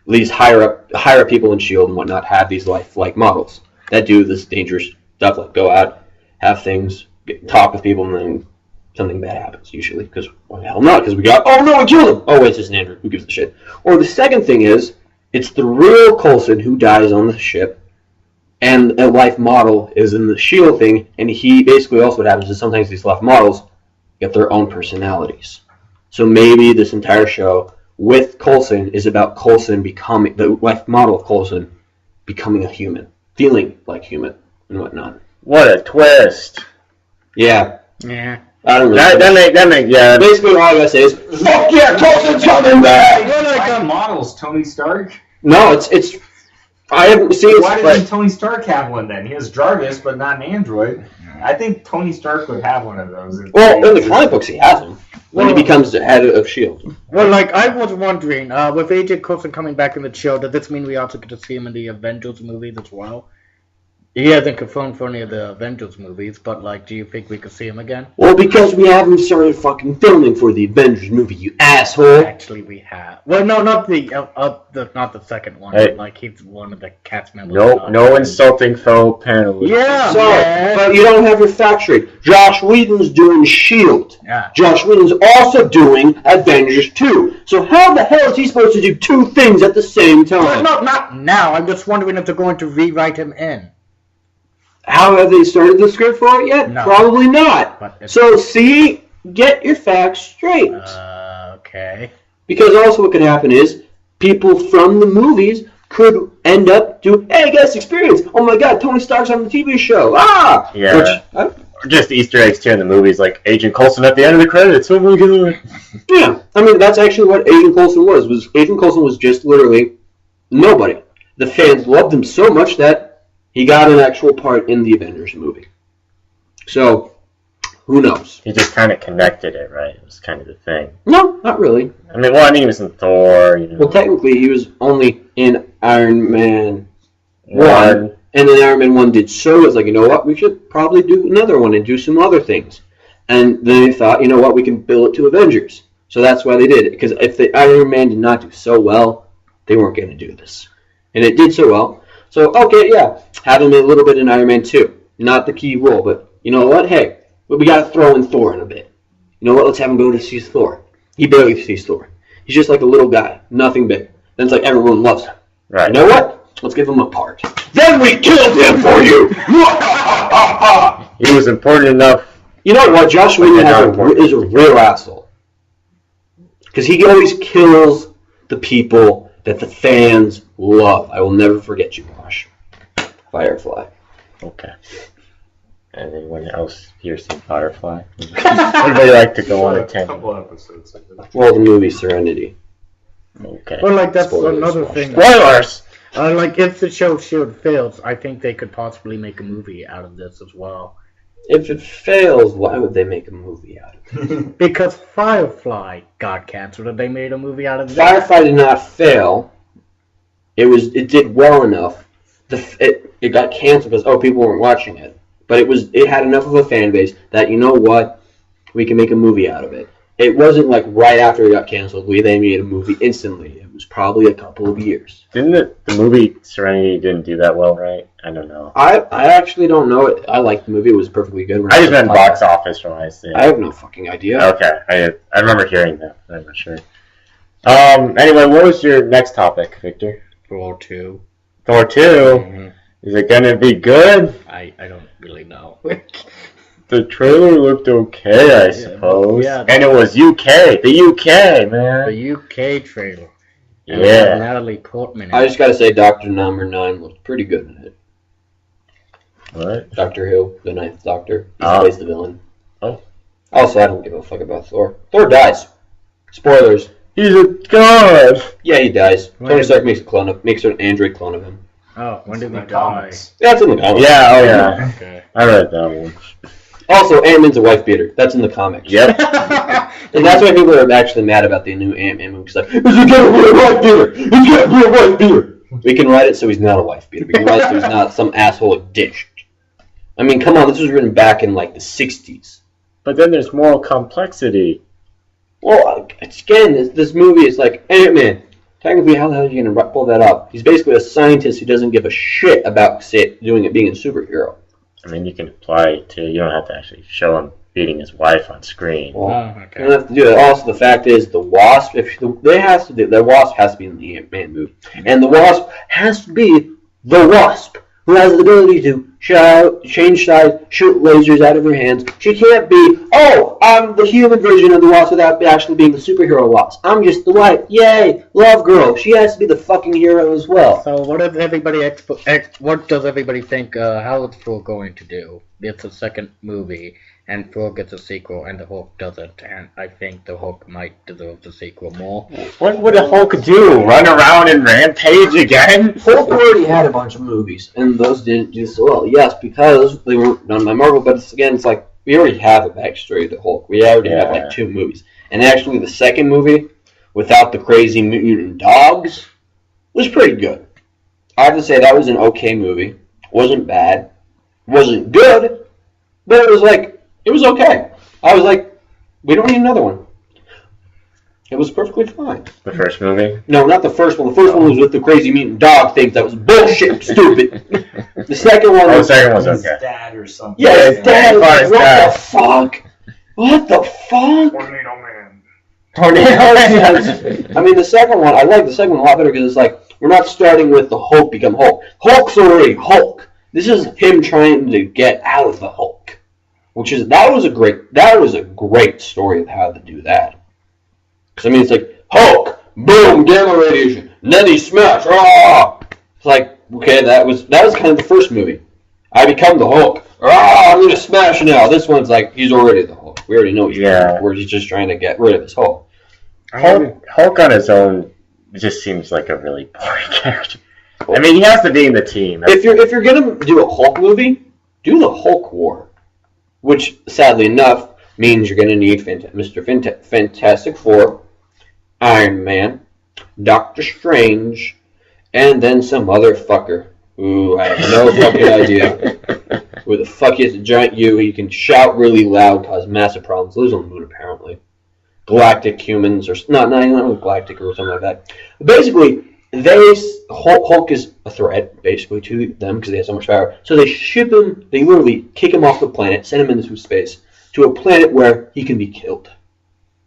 [SPEAKER 2] These higher up people in S.H.I.E.L.D. and whatnot have these life-like models that do this dangerous stuff, like go out, have things, talk with people, and then something bad happens, usually. Because, well, hell not, because we got, oh no, we killed him! Oh, wait, it's just an android, who gives a shit? Or the second thing is, it's the real Coulson who dies on the ship, and a life model is in the S.H.I.E.L.D. thing, and he basically also what happens is sometimes these life models get their own personalities. So maybe this entire show with Coulson is about Coulson becoming, the life model of Coulson becoming a human, feeling like human and whatnot.
[SPEAKER 4] What a twist!
[SPEAKER 2] Yeah.
[SPEAKER 1] Yeah.
[SPEAKER 2] I don't know.
[SPEAKER 4] That make yeah.
[SPEAKER 2] Basically, all I gotta say is, fuck yeah, Coulson's coming back!
[SPEAKER 3] Why models Tony Stark?
[SPEAKER 2] No, it's. I haven't seen.
[SPEAKER 3] Why doesn't Tony Stark have one then? He has Jarvis, but not an android. I think Tony Stark would have one of those.
[SPEAKER 2] Well, in the comic books, he has them when he becomes the head of S.H.I.E.L.D.
[SPEAKER 1] Well, like, I was wondering, with Agent Coulson coming back in the show, does this mean we also get to see him in the Avengers movies as well? He hasn't confirmed for any of the Avengers movies, but, like, do you think we could see him again?
[SPEAKER 2] Well, because we haven't started fucking filming for the Avengers movie, you asshole.
[SPEAKER 1] Actually, we have. Well, no, not the not the second one.
[SPEAKER 4] Hey.
[SPEAKER 1] But, like, he's one of the cast members.
[SPEAKER 4] No insulting fellow panelists.
[SPEAKER 1] Yeah,
[SPEAKER 2] So,
[SPEAKER 1] man.
[SPEAKER 2] but you don't have your facts straight. Josh Whedon's doing S.H.I.E.L.D.
[SPEAKER 1] Yeah.
[SPEAKER 2] Josh Whedon's also doing Avengers 2. So how the hell is he supposed to do two things at the same time?
[SPEAKER 1] No, not now. I'm just wondering if they're going to rewrite him in.
[SPEAKER 2] How have they started the script for it yet?
[SPEAKER 1] No.
[SPEAKER 2] Probably not.
[SPEAKER 1] But it's-
[SPEAKER 2] So, see, get your facts straight.
[SPEAKER 1] Okay.
[SPEAKER 2] Because also what could happen is people from the movies could end up doing, hey, guest experience. Oh my god, Tony Stark's on the TV show. Ah!
[SPEAKER 4] Yeah.
[SPEAKER 2] Which,
[SPEAKER 4] Just Easter eggs too in the movies, like Agent Coulson at the end of the credits. Oh my god.
[SPEAKER 2] yeah, I mean, that's actually what Agent Coulson was. Agent Coulson was just literally nobody. The fans loved him so much that he got an actual part in the Avengers movie. So, who knows?
[SPEAKER 4] He just kind of connected it, right? It was kind of the thing.
[SPEAKER 2] No, not really.
[SPEAKER 4] I mean, he was in Thor.
[SPEAKER 2] Well, technically, he was only in Iron Man 1. And then Iron Man 1 did so. It's like, you know what? We should probably do another one and do some other things. And then they thought, you know what? We can bill it to Avengers. So that's why they did it. Because if the Iron Man did not do so well, they weren't going to do this. And it did so well. So, okay, yeah. Have him a little bit in Iron Man 2. Not the key role, but you know what? Hey, we got to throw in Thor in a bit. You know what? Let's have him go to see Thor. He barely sees Thor. He's just like a little guy. Nothing big. Then it's like everyone loves him.
[SPEAKER 4] Right.
[SPEAKER 2] You know what? Let's give him a part. Then we killed him for you!
[SPEAKER 4] He was important enough.
[SPEAKER 2] You know what? Josh Whedon is a real asshole. Because he always kills the people that the fans love. I will never forget you, Josh. Firefly.
[SPEAKER 4] Okay. And anyone else here seen Firefly? Anybody like to go on a tangent?
[SPEAKER 3] couple episodes.
[SPEAKER 2] Well, the movie Serenity.
[SPEAKER 4] Okay.
[SPEAKER 1] Well, like, that's
[SPEAKER 2] Spoilers,
[SPEAKER 1] another
[SPEAKER 2] watch
[SPEAKER 1] thing.
[SPEAKER 4] Spoilers!
[SPEAKER 1] Like, if the show S.H.I.E.L.D. fails, I think they could possibly make a movie out of this as well.
[SPEAKER 2] If it fails, why would they make a movie out of it?
[SPEAKER 1] Because Firefly got canceled and they made a movie out of that.
[SPEAKER 2] Firefly did not fail. It did well enough. It got canceled because people weren't watching it. But it had enough of a fan base that, you know what, we can make a movie out of it. It wasn't like right after it got canceled, they made a movie instantly. It was probably a couple of years.
[SPEAKER 4] Didn't the movie Serenity didn't do that well, right? I don't know.
[SPEAKER 2] I actually don't know it. I liked the movie. It was perfectly good.
[SPEAKER 4] I just meant box office when I see it.
[SPEAKER 2] I have no fucking idea.
[SPEAKER 4] Okay, I remember hearing that. I'm not sure. Anyway, what was your next topic, Victor?
[SPEAKER 1] Thor 2.
[SPEAKER 4] Thor 2?
[SPEAKER 1] Mm-hmm.
[SPEAKER 4] Is it gonna be good?
[SPEAKER 1] I don't really know.
[SPEAKER 4] The trailer looked okay, I suppose.
[SPEAKER 1] Yeah.
[SPEAKER 4] And it was UK. The UK, man.
[SPEAKER 1] The UK trailer. And
[SPEAKER 4] Yeah.
[SPEAKER 1] Natalie Portman.
[SPEAKER 2] I just gotta say, Doctor Number 9 looked pretty good in it.
[SPEAKER 4] What?
[SPEAKER 2] Doctor Who, the Ninth Doctor. He
[SPEAKER 4] Oh.
[SPEAKER 2] plays the villain.
[SPEAKER 4] Oh.
[SPEAKER 2] Also, I don't give a fuck about Thor. Thor dies. Spoilers.
[SPEAKER 4] He's a god.
[SPEAKER 2] Yeah, he dies.
[SPEAKER 1] When
[SPEAKER 2] Tony
[SPEAKER 1] did-
[SPEAKER 2] Stark makes an android clone of him.
[SPEAKER 1] Oh, when did we die?
[SPEAKER 3] Comics.
[SPEAKER 2] Yeah, that's in the comics.
[SPEAKER 4] Yeah, oh yeah.
[SPEAKER 1] Okay.
[SPEAKER 4] I read that one.
[SPEAKER 2] Also, Ant-Man's a wife beater. That's in the comics.
[SPEAKER 4] Yep.
[SPEAKER 2] And that's why people are actually mad about the new Ant-Man movie. It's like, he's gonna be a wife beater! He's gonna be a wife beater! We can write it so he's not a wife beater. We can write it so he's not some asshole dick. I mean, come on, this was written back in like the 60s.
[SPEAKER 4] But then there's moral complexity.
[SPEAKER 2] Well, again, this movie is like, Ant-Man. Technically, how the hell are you going to pull that up? He's basically a scientist who doesn't give a shit about being a superhero.
[SPEAKER 4] I mean, you can apply it to, you don't have to actually show him beating his wife on screen.
[SPEAKER 2] Well,
[SPEAKER 1] Oh,
[SPEAKER 2] you
[SPEAKER 1] okay.
[SPEAKER 2] don't have to do that. Also, the fact is, the Wasp, the Wasp has to be in the Ant-Man movie. And the Wasp has to be the Wasp, who has the ability to change size, shoot lasers out of her hands. She can't be, oh, I'm the human version of the Wasp without actually being the superhero Wasp. I'm just the wife. Yay, love girl. She has to be the fucking hero as well.
[SPEAKER 1] So what does everybody what does everybody think? How is Thor going to do? It's a second movie, and Thor gets a sequel, and the Hulk doesn't. And I think the Hulk might deserve the sequel more.
[SPEAKER 4] What would a Hulk do? Run around and rampage again?
[SPEAKER 2] Hulk already had a bunch of movies, and those didn't do so well. Yes, because they weren't done by Marvel, but it's like, we already have a backstory of the Hulk. We already have like 2 movies. And actually, the second movie, without the crazy mutant dogs, was pretty good. I have to say, that was an okay movie. Wasn't bad. Wasn't good, but it was okay. I was like, we don't need another one. It was perfectly fine.
[SPEAKER 4] The first movie?
[SPEAKER 2] No, not the first one. The first one was with the crazy mutant dog thing. That was bullshit, stupid. The second one
[SPEAKER 4] The
[SPEAKER 2] was...
[SPEAKER 4] second was
[SPEAKER 3] His
[SPEAKER 4] okay.
[SPEAKER 3] dad or something.
[SPEAKER 2] Yeah, his dad.
[SPEAKER 4] What
[SPEAKER 2] The fuck? What the fuck?
[SPEAKER 1] Tornado Man.
[SPEAKER 2] I mean, the second one, I like the second one a lot better because it's like, we're not starting with the Hulk become Hulk. Hulk's already Hulk. This is him trying to get out of the Hulk. That was a great story of how to do that. Because, I mean, it's like, Hulk, boom, gamma radiation, and then he smash, ah! It's like, okay, that was kind of the first movie. I become the Hulk. Ah, I'm going to smash now. This one's like, he's already the Hulk. We already know he's where he's just trying to get rid of his Hulk.
[SPEAKER 4] Hulk on his own just seems like a really boring character. I mean, he has to be in the team.
[SPEAKER 2] If you're going to do a Hulk movie, do the Hulk War. Which, sadly enough, means you're going to need Mr. Fantastic Four, Iron Man, Doctor Strange, and then some other fucker who I have no fucking idea who the fuck he has a giant U. He can shout really loud, cause massive problems. Lives on the moon, apparently. Galactic humans, or not galactic or something like that. But basically, Hulk is a threat, basically, to them because they have so much power. So they ship him, they literally kick him off the planet, send him into space, to a planet where he can be killed.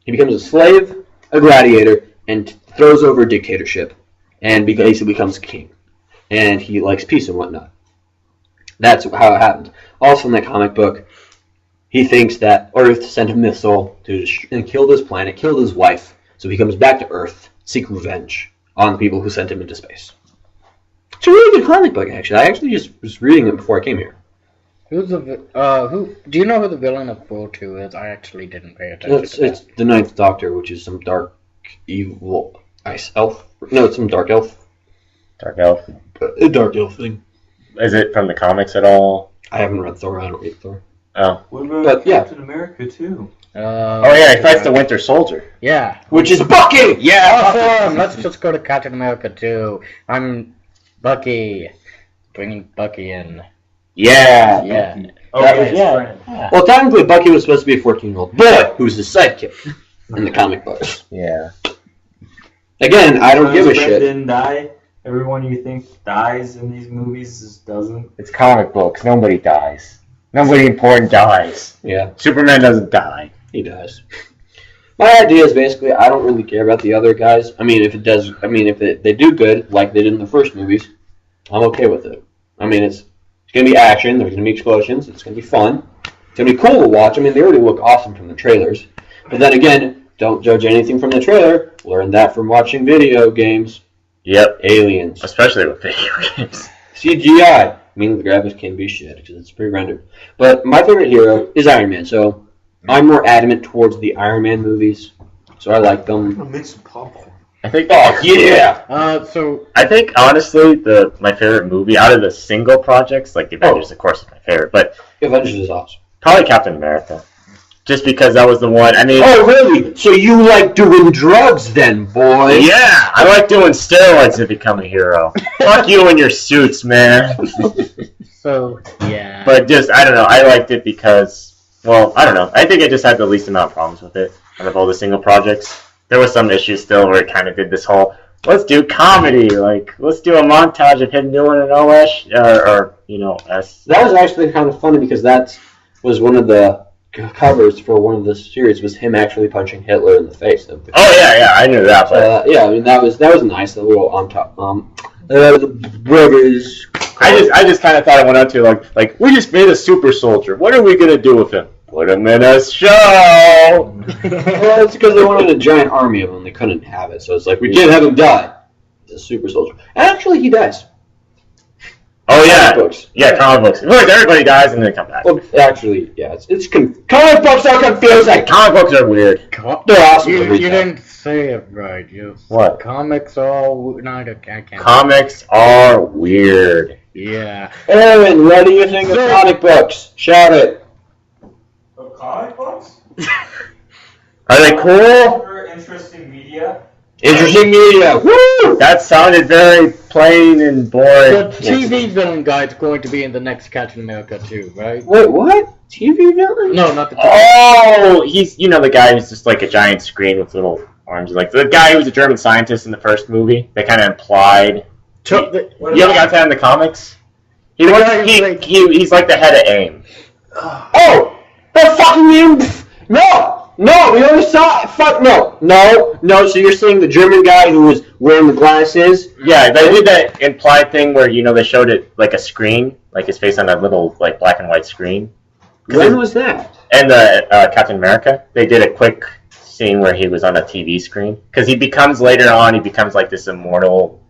[SPEAKER 2] He becomes a slave, a gladiator, and throws over a dictatorship, and basically becomes king. And he likes peace and whatnot. That's how it happens. Also in that comic book, he thinks that Earth sent a missile to kill this planet, kill his wife, so he comes back to Earth, seek revenge on the people who sent him into space. It's a really good comic book, actually. I actually just was reading it before I came here.
[SPEAKER 1] Do you know who the villain of Thor 2 is? I actually didn't pay attention to that.
[SPEAKER 2] It's the Ninth Doctor, which is some dark, evil ice elf. No, it's some dark elf.
[SPEAKER 4] Dark Elf.
[SPEAKER 2] A dark elf thing.
[SPEAKER 4] Is it from the comics at all?
[SPEAKER 2] I haven't read Thor. I don't read Thor.
[SPEAKER 4] Oh.
[SPEAKER 3] What about
[SPEAKER 2] But, yeah.
[SPEAKER 3] Captain America, too?
[SPEAKER 4] Oh, yeah, he fights the Winter Soldier.
[SPEAKER 1] Yeah.
[SPEAKER 2] Which is Bucky!
[SPEAKER 1] Awesome! Let's just go to Captain America 2. I'm Bucky. Bringing Bucky in.
[SPEAKER 2] Yeah.
[SPEAKER 1] Yeah.
[SPEAKER 3] Oh,
[SPEAKER 2] That
[SPEAKER 3] yeah,
[SPEAKER 2] was-
[SPEAKER 3] his
[SPEAKER 1] yeah.
[SPEAKER 3] friend.
[SPEAKER 2] Well, technically, Bucky was supposed to be a 14-year-old boy who's his sidekick in the comic books.
[SPEAKER 4] Yeah.
[SPEAKER 2] Again, I don't
[SPEAKER 3] So
[SPEAKER 2] give a
[SPEAKER 3] his friend
[SPEAKER 2] shit.
[SPEAKER 3] didn't die. Everyone you think dies in these movies just doesn't.
[SPEAKER 4] It's comic books. Nobody dies. Nobody important dies.
[SPEAKER 2] Yeah,
[SPEAKER 4] Superman doesn't die.
[SPEAKER 2] he does. My idea is basically I don't really care about the other guys. I mean, if they do good like they did in the first movies, I'm okay with it. I mean, it's gonna be action. There's gonna be explosions. It's gonna be fun. It's gonna be cool to watch. I mean, they already look awesome from the trailers. But then again, don't judge anything from the trailer. Learn that from watching video games.
[SPEAKER 4] Yep.
[SPEAKER 2] Aliens.
[SPEAKER 4] Especially with video games.
[SPEAKER 2] CGI. I mean, the graphics can be shit because it's pre-rendered. But my favorite hero is Iron Man, so I'm more adamant towards the Iron Man movies. So I like them.
[SPEAKER 3] I'm gonna make some popcorn.
[SPEAKER 4] I think.
[SPEAKER 2] Oh, yeah!
[SPEAKER 1] So
[SPEAKER 4] I think honestly, my favorite movie out of the single projects, like the Avengers, of course, is my favorite, but
[SPEAKER 2] Avengers is awesome.
[SPEAKER 4] probably Captain America, just because that was the one. I mean,
[SPEAKER 2] Oh, really? So you like doing drugs then, boy?
[SPEAKER 4] yeah, I like doing steroids to become a hero. Fuck you and your suits, man.
[SPEAKER 1] yeah.
[SPEAKER 4] But just I don't know. I liked it because, well, I don't know. I think I just had the least amount of problems with it out of all the single projects. There were some issues still where it kind of did this whole, let's do comedy, like, let's do a montage of him doing an OS, or S.
[SPEAKER 2] That was actually kind of funny because that was one of the covers for one of the series was him actually punching Hitler in the face.
[SPEAKER 4] Oh, yeah, I knew that, but
[SPEAKER 2] Yeah, I mean that was nice. The little on top, the brothers
[SPEAKER 4] I just kind of thought it went out to like we just made a super soldier. What are we gonna do with him? Put him in a show.
[SPEAKER 2] Well, it's because they wanted a giant army of them. They couldn't have it, so it's like we can't have him die. He's a super soldier. Actually, he dies.
[SPEAKER 4] Oh yeah,
[SPEAKER 2] Comic books.
[SPEAKER 4] Yeah, comic books. Look, everybody dies and then they come back.
[SPEAKER 2] Well, actually, yeah, comic books are confusing.
[SPEAKER 4] Comic books are weird.
[SPEAKER 2] They're awesome.
[SPEAKER 1] You
[SPEAKER 2] to read
[SPEAKER 1] didn't say it right.
[SPEAKER 4] What?
[SPEAKER 1] Comics all not. I can't.
[SPEAKER 4] Comics are weird.
[SPEAKER 1] Yeah.
[SPEAKER 2] Aaron, what do you think of comic books? Shout it.
[SPEAKER 3] Of comic books?
[SPEAKER 4] Are they cool?
[SPEAKER 3] Or interesting media?
[SPEAKER 2] Interesting media. Woo!
[SPEAKER 4] That sounded very plain and boring.
[SPEAKER 1] The TV villain guy's going to be in the next Captain America too, right?
[SPEAKER 2] Wait, what? TV villain?
[SPEAKER 1] No, not the.
[SPEAKER 4] Oh, he's the guy who's just like a giant screen with little arms. Like the guy who was a German scientist in the first movie. They kind of implied. You ever got that in the comics? He's like the head of AIM.
[SPEAKER 2] Oh, the fucking AIM. No, we already saw it. Fuck no. So you're saying the German guy who was wearing the glasses?
[SPEAKER 4] Yeah, they did that implied thing where they showed it like a screen, like his face on that little like black and white screen.
[SPEAKER 2] When was that?
[SPEAKER 4] And the Captain America, they did a quick scene where he was on a TV screen because he becomes like this immortal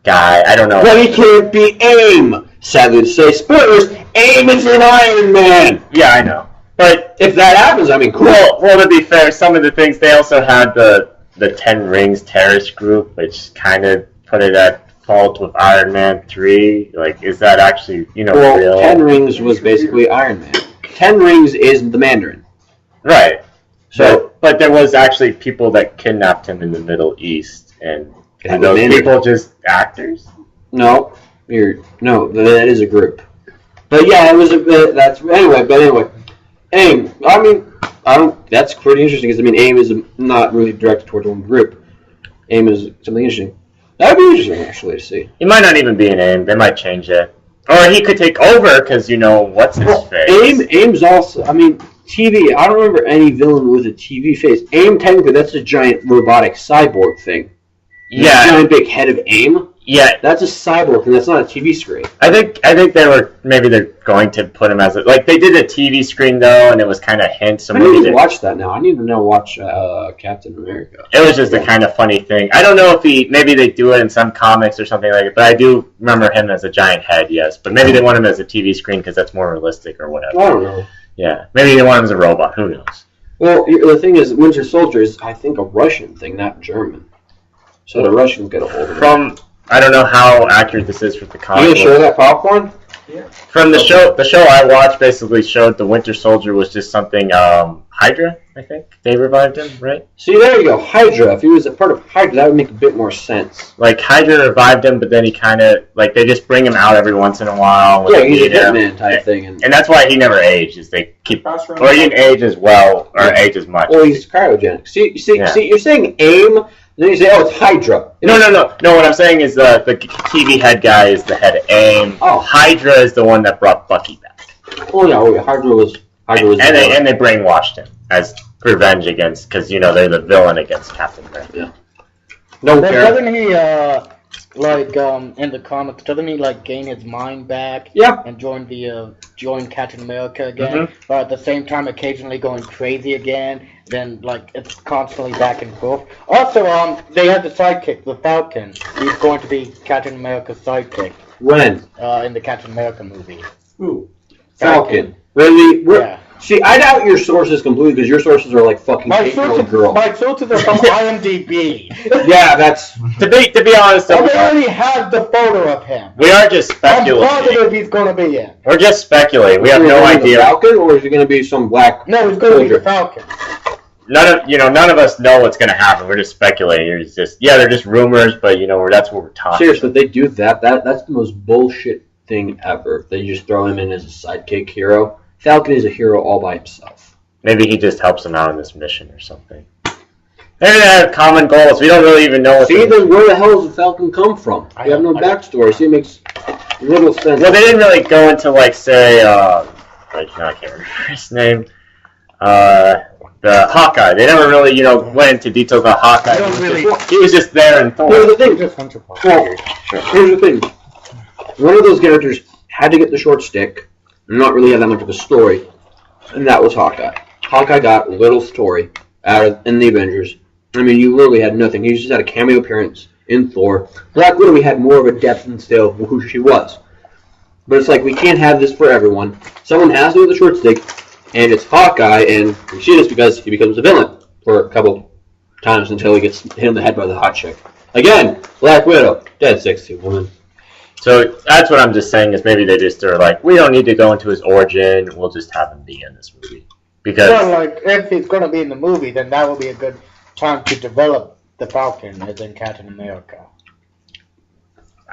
[SPEAKER 4] guy. I don't know.
[SPEAKER 2] But he can't be AIM. Sadly to say, spoilers. AIM is an Iron Man.
[SPEAKER 4] Yeah, I know. But
[SPEAKER 2] if that happens, I mean, cool.
[SPEAKER 4] Well, to be fair, some of the things they also had the Ten Rings terrorist group, which kind of put it at fault with Iron Man 3. Like, is that actually real?
[SPEAKER 2] Ten Rings was basically Iron Man. Ten Rings is the Mandarin.
[SPEAKER 4] Right. So, but there was actually people that kidnapped him in the Middle East, and are those people just actors?
[SPEAKER 2] No, that is a group. But yeah, it was anyway. AIM. I mean, that's pretty interesting. Because AIM is not really directed towards one group. AIM is something interesting. That would be interesting, actually, to see.
[SPEAKER 4] He might not even be an AIM. They might change it, or he could take over because what's his face.
[SPEAKER 2] AIM's also. TV. I don't remember any villain with a TV face. AIM, technically, that's a giant robotic cyborg thing.
[SPEAKER 4] Yeah,
[SPEAKER 2] the giant big head of AIM.
[SPEAKER 4] Yeah,
[SPEAKER 2] that's a cyborg, and that's not a TV screen.
[SPEAKER 4] I think they're going to put him as they did a TV screen though, and it was kind of hints. So
[SPEAKER 2] I need to watch that now. I need to watch Captain America.
[SPEAKER 4] It was just a kind of funny thing. I don't know if maybe they do it in some comics or something like it, but I do remember him as a giant head. Yes, but maybe they want him as a TV screen because that's more realistic or whatever.
[SPEAKER 2] I don't know.
[SPEAKER 4] Yeah, maybe they want him as a robot. Who knows?
[SPEAKER 2] Well, the thing is, Winter Soldier is, I think, a Russian thing, not German. So the Russians get a hold of it.
[SPEAKER 4] I don't know how accurate this is with the comic.
[SPEAKER 2] You gonna show that popcorn?
[SPEAKER 3] Yeah.
[SPEAKER 4] From the show I watched basically showed the Winter Soldier was just something Hydra, I think. They revived him, right?
[SPEAKER 2] See, there you go, Hydra. If he was a part of Hydra, that would make a bit more sense.
[SPEAKER 4] Like Hydra revived him, but then he kind of they just bring him out every once in a while.
[SPEAKER 2] Yeah, he's a Hitman type thing,
[SPEAKER 4] and that's why he never aged. Is they keep or he didn't age as well or age as much.
[SPEAKER 2] Well, he's cryogenic. See, you're saying AIM. Then you say, oh, it's Hydra.
[SPEAKER 4] No. What I'm saying is the TV head guy is the head of AIM.
[SPEAKER 2] Oh.
[SPEAKER 4] Hydra is the one that brought Bucky back.
[SPEAKER 2] Oh, no, Hydra was
[SPEAKER 4] and they brainwashed him as revenge against, because, they're the villain against Captain America.
[SPEAKER 2] Yeah.
[SPEAKER 1] No, but doesn't he, in the comics, doesn't he, gain his mind back?
[SPEAKER 2] Yeah.
[SPEAKER 1] And join Captain America again? Mm-hmm. But at the same time, occasionally going crazy again. Then, it's constantly back and forth. Also, they had the sidekick, the Falcon. He's going to be Captain America's sidekick.
[SPEAKER 2] When?
[SPEAKER 1] In the Captain America movie.
[SPEAKER 2] Who? Falcon. Really? Yeah. See, I doubt your sources completely because your sources are fucking 8-year-old girl.
[SPEAKER 1] My sources are from IMDb.
[SPEAKER 2] Yeah, that's
[SPEAKER 4] to be honest.
[SPEAKER 1] They already have the photo of him.
[SPEAKER 4] We are just speculating.
[SPEAKER 1] I'm positive he's going to be in.
[SPEAKER 4] We're just speculating. We have no idea.
[SPEAKER 2] The Falcon, or is he going to be some black?
[SPEAKER 1] No, he's going to be the Falcon.
[SPEAKER 4] None of us know what's going to happen. We're just speculating. It's just they're just rumors, but that's what we're talking.
[SPEAKER 2] Seriously, if they do that, that's the most bullshit thing ever. They just throw him in as a sidekick hero. Falcon is a hero all by himself.
[SPEAKER 4] Maybe he just helps them out on this mission or something. Maybe they have common goals. We don't really even know what.
[SPEAKER 2] See, then where the hell does the Falcon come from? We have no backstory. See, it makes little sense.
[SPEAKER 4] Well, they didn't really go into say, I can't remember his name. The Hawkeye. They never really, went into details about Hawkeye. He was just there and Thor.
[SPEAKER 2] Here's the thing.
[SPEAKER 1] Here's
[SPEAKER 2] the thing. one of those characters had to get the short stick and not really have that much of a story, and that was Hawkeye. Hawkeye got little story in the Avengers. I mean, you literally had nothing. He just had a cameo appearance in Thor. Black Widow, we had more of a depth and still of who she was. But it's like, we can't have this for everyone. Someone has to get the short stick, and it's Hawkeye, and we see this because he becomes a villain for a couple times until he gets hit in the head by the hot chick. Again, Black Widow, dead 60 woman.
[SPEAKER 4] So that's what I'm just saying is maybe they just are like, we don't need to go into his origin. We'll just have him be in this movie. Because
[SPEAKER 1] Well, like, if he's going to be in the movie, then that will be a good time to develop the Falcon as in Captain America.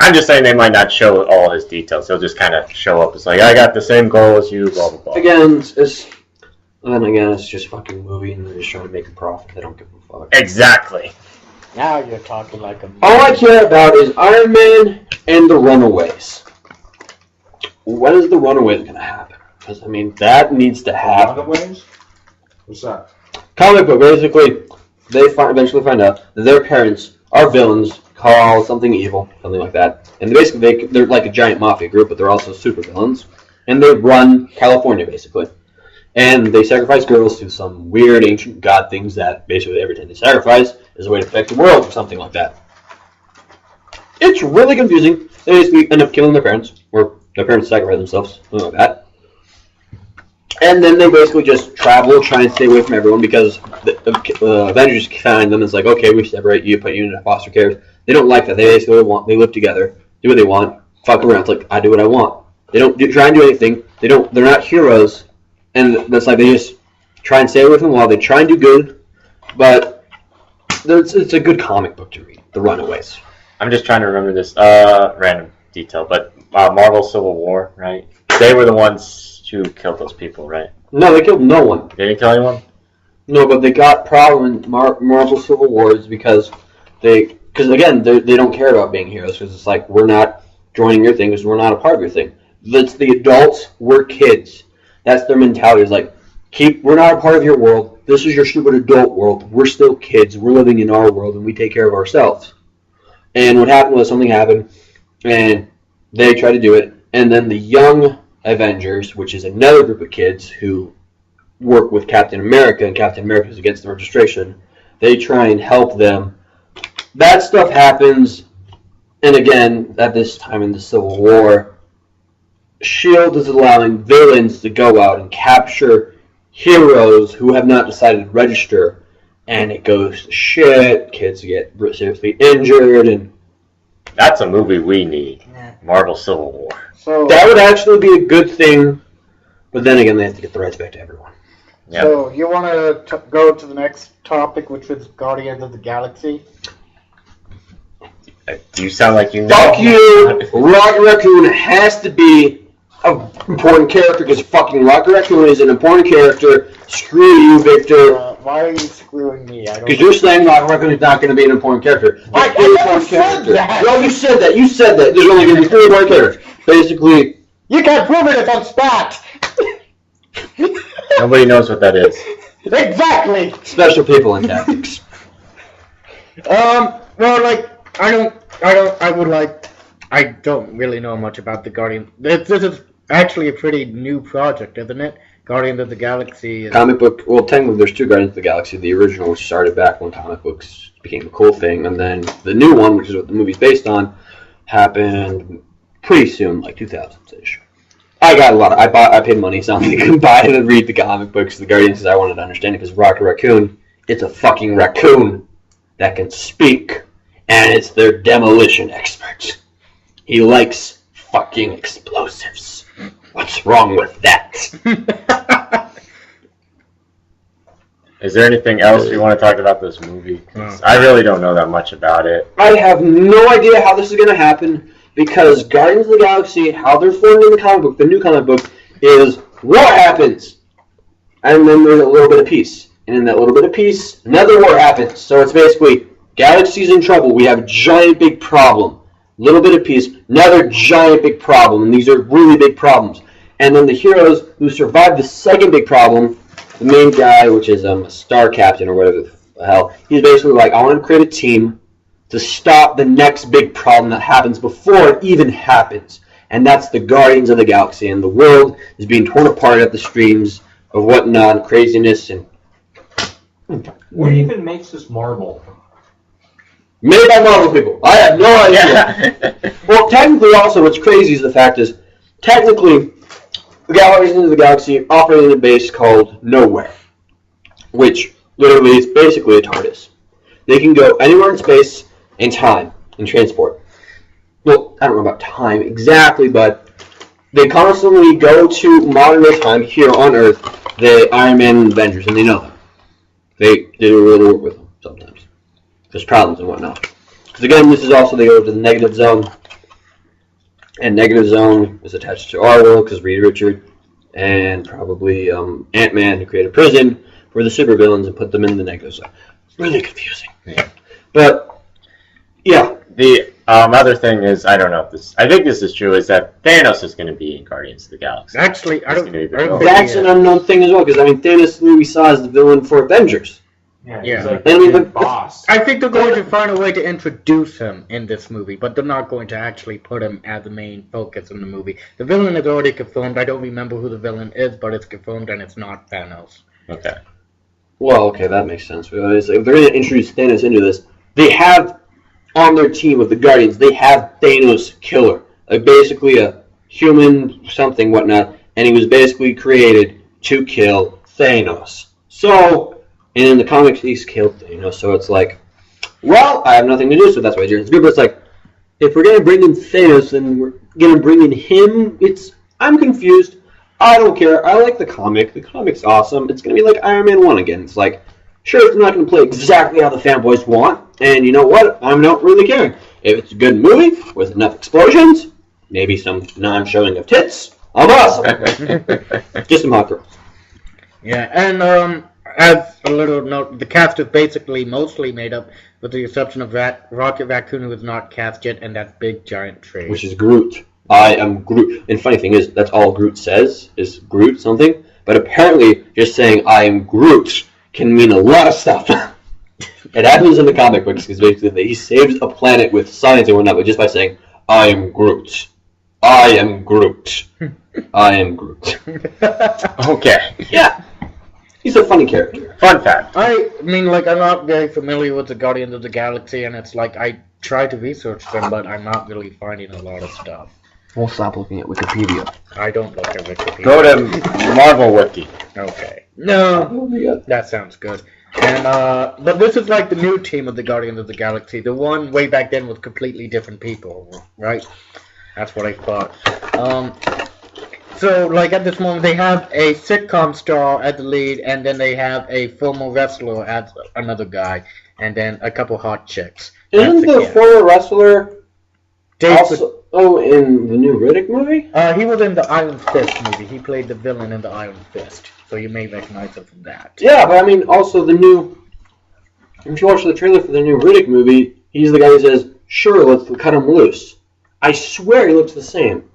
[SPEAKER 4] I'm just saying they might not show all his details. They'll just kind of show up. It's like, I got the same goal as you, blah, blah, blah.
[SPEAKER 2] Again, it's just a fucking movie, and they're just trying to make a profit. They don't give a fuck.
[SPEAKER 4] Exactly.
[SPEAKER 1] Now you're talking like a...
[SPEAKER 2] All I care about is Iron Man and the Runaways. When is the Runaways going to happen? Because, I mean, that needs to happen.
[SPEAKER 3] Runaways? What's that?
[SPEAKER 2] Comic book, basically, they eventually find out that their parents are villains called something evil, something like that. And basically, they're like a giant mafia group, but they're also super villains. And they run California, basically. And they sacrifice girls to some weird ancient god things that basically every time they sacrifice is a way to protect the world or something like that. It's really confusing. They basically end up killing their parents, or their parents sacrifice themselves, something like that. And then they basically just travel, try and stay away from everyone because the Avengers find them and it's like, okay, we separate you, put you into foster care. They don't like that. They basically they live together, do what they want, fuck around. It's like, I do what I want. They don't try and do anything. They're not heroes. And that's like they just try and stay away from them while they try and do good. But it's a good comic book to read, The Runaways.
[SPEAKER 4] I'm just trying to remember this random detail, but Marvel Civil War, right? They were the ones who killed those people, right?
[SPEAKER 2] No, they killed no one.
[SPEAKER 4] They didn't kill anyone?
[SPEAKER 2] No, but they got problem in Marvel Civil Wars because again, they don't care about being heroes because it's like, we're not joining your thing because we're not a part of your thing. It's the adults, we're kids. That's their mentality. It's like, we're not a part of your world. This is your stupid adult world. We're still kids. We're living in our world and we take care of ourselves. And what happened was something happened and they tried to do it. And then the young Avengers, which is another group of kids who work with Captain America, and Captain America is against the registration, they try and help them. That stuff happens, and again, at this time in the Civil War, S.H.I.E.L.D. is allowing villains to go out and capture heroes who have not decided to register, and it goes to shit, kids get seriously injured, and
[SPEAKER 4] That's a movie we need. Marvel Civil War.
[SPEAKER 1] So
[SPEAKER 2] that would actually be a good thing, but then again, they have to get the rights back to everyone.
[SPEAKER 4] Yep.
[SPEAKER 1] So you want to go to the next topic, which is Guardians of the Galaxy?
[SPEAKER 4] Do you sound like you know?
[SPEAKER 2] Fuck you! Rocket Raccoon has to be an important character because fucking Rocket Raccoon is an important character. Screw you, Victor.
[SPEAKER 1] Why are you screwing me? I don't.
[SPEAKER 2] Because you're saying Rocket Raccoon is not going to be an important character.
[SPEAKER 1] I never said that.
[SPEAKER 2] No, you said that. You said that. There's only going to be 3 important characters. Basically,
[SPEAKER 1] You can't prove it if I'm spat.
[SPEAKER 4] Nobody knows what that is.
[SPEAKER 1] Exactly.
[SPEAKER 2] special people and tactics.
[SPEAKER 1] Well, like I don't really know much about the Guardian. This is actually a pretty new project, isn't it? Guardians of the Galaxy.
[SPEAKER 2] Comic book. Well, technically, there's 2 Guardians of the Galaxy. The original, which started back when comic books became a cool thing, and then the new one, which is what the movie's based on, happened pretty soon, like 2000s-ish. I got a lot. I paid money so I could buy it and read the comic books of the Guardians because I wanted to understand it. Because Rocket Raccoon, it's a fucking raccoon that can speak, and it's their demolition expert. He likes fucking explosives. What's wrong with that?
[SPEAKER 4] Is there anything else you want to talk about this movie? 'Cause I really don't know that much about it.
[SPEAKER 2] I have no idea how this is going to happen because Guardians of the Galaxy, how they're formed in the comic book, the new comic book, is war happens. And then there's a little bit of peace. And in that little bit of peace, another war happens. So it's basically, galaxy's in trouble. We have a giant big problem. Little bit of peace, another giant big problem. And these are really big problems. And then the heroes who survive the second big problem, the main guy, which is a star captain or whatever the hell, he's basically like, I want to create a team to stop the next big problem that happens before it even happens. and that's the Guardians of the Galaxy, and the world is being torn apart at the streams of whatnot, craziness, and
[SPEAKER 3] What even makes this Marvel?
[SPEAKER 2] made by Marvel people. I have no idea. Well, technically, also, what's crazy is the fact is, technically, the Guardians of the Galaxy operate in a base called Nowhere, which literally is basically a TARDIS. They can go anywhere in space and time and transport. Well, I don't know about time exactly, but they constantly go to modern day time here on Earth, the Iron Man and Avengers, and they know that. They do really work with them sometimes. There's problems and whatnot. Because again, this is also, they go to the negative zone. And negative zone is attached to our world because Reed Richard and probably Ant-Man who created a prison for the supervillains and put them in the negative zone. It's really confusing.
[SPEAKER 4] Yeah.
[SPEAKER 2] But, yeah.
[SPEAKER 4] The other thing is, I don't know if this, I think this is true, is that Thanos is going to be in Guardians of the Galaxy.
[SPEAKER 1] Actually, I don't think
[SPEAKER 2] That's an unknown thing as well, because, I mean, Thanos we saw as the villain for Avengers.
[SPEAKER 3] Yeah,
[SPEAKER 1] Yeah.
[SPEAKER 3] he's like
[SPEAKER 2] I mean,
[SPEAKER 3] the
[SPEAKER 2] but-
[SPEAKER 3] boss.
[SPEAKER 1] I think they're going to find a way to introduce him in this movie, but they're not going to actually put him as the main focus in the movie. The villain is already confirmed. I don't remember who the villain is, but it's confirmed and it's not Thanos.
[SPEAKER 4] Okay.
[SPEAKER 2] Well, okay, that makes sense. If they're going to introduce Thanos into this, they have on their team of the Guardians, they have Thanos Killer, like basically a human something whatnot, and he was basically created to kill Thanos. So, and in the comics, he's killed Thanos. So it's like, well, I have nothing to do, so that's why Jared's good. But it's like, if we're going to bring in Thanos, then we're going to bring in him. I'm confused. I don't care. I like the comic. The comic's awesome. It's going to be like Iron Man 1 again. It's like, sure, it's not going to play exactly how the fanboys want. And you know what? I'm not really caring. If it's a good movie with enough explosions, maybe some non-showing of tits, I'm awesome. Just some hot girls.
[SPEAKER 1] Yeah, and as a little note, the cast is basically mostly made up, with the exception of Rocket Raccoon, who is not cast yet, and that big giant tree.
[SPEAKER 2] Which is Groot. I am Groot. And funny thing is, that's all Groot says, is Groot something. But apparently, just saying I am Groot can mean a lot of stuff. It happens in the comic books, because basically he saves a planet with science and whatnot, but just by saying, I am Groot. I am Groot. I am Groot.
[SPEAKER 4] Okay.
[SPEAKER 2] Yeah. He's a funny character.
[SPEAKER 4] Fun fact.
[SPEAKER 1] I mean, like, I'm not very familiar with the Guardians of the Galaxy, and it's like, I try to research them, but I'm not really finding a lot of stuff.
[SPEAKER 2] We'll stop looking at Wikipedia.
[SPEAKER 1] I don't look at Wikipedia.
[SPEAKER 4] Go to Marvel Wiki.
[SPEAKER 1] Okay. No, that sounds good. And, but this is like the new team of the Guardians of the Galaxy. The one way back then was completely different people, right? That's what I thought. So, like, at this moment, they have a sitcom star as the lead, and then they have a former wrestler as another guy, and then a couple hot chicks.
[SPEAKER 2] Isn't the former wrestler
[SPEAKER 1] Dave
[SPEAKER 2] also in the new Riddick movie?
[SPEAKER 1] he was in the Iron Fist movie. He played the villain in the Iron Fist, so you may recognize him from that.
[SPEAKER 2] Yeah, but I mean, also the new... If you watch the trailer for the new Riddick movie, he's the guy who says, sure, let's cut him loose. I swear he looks the same.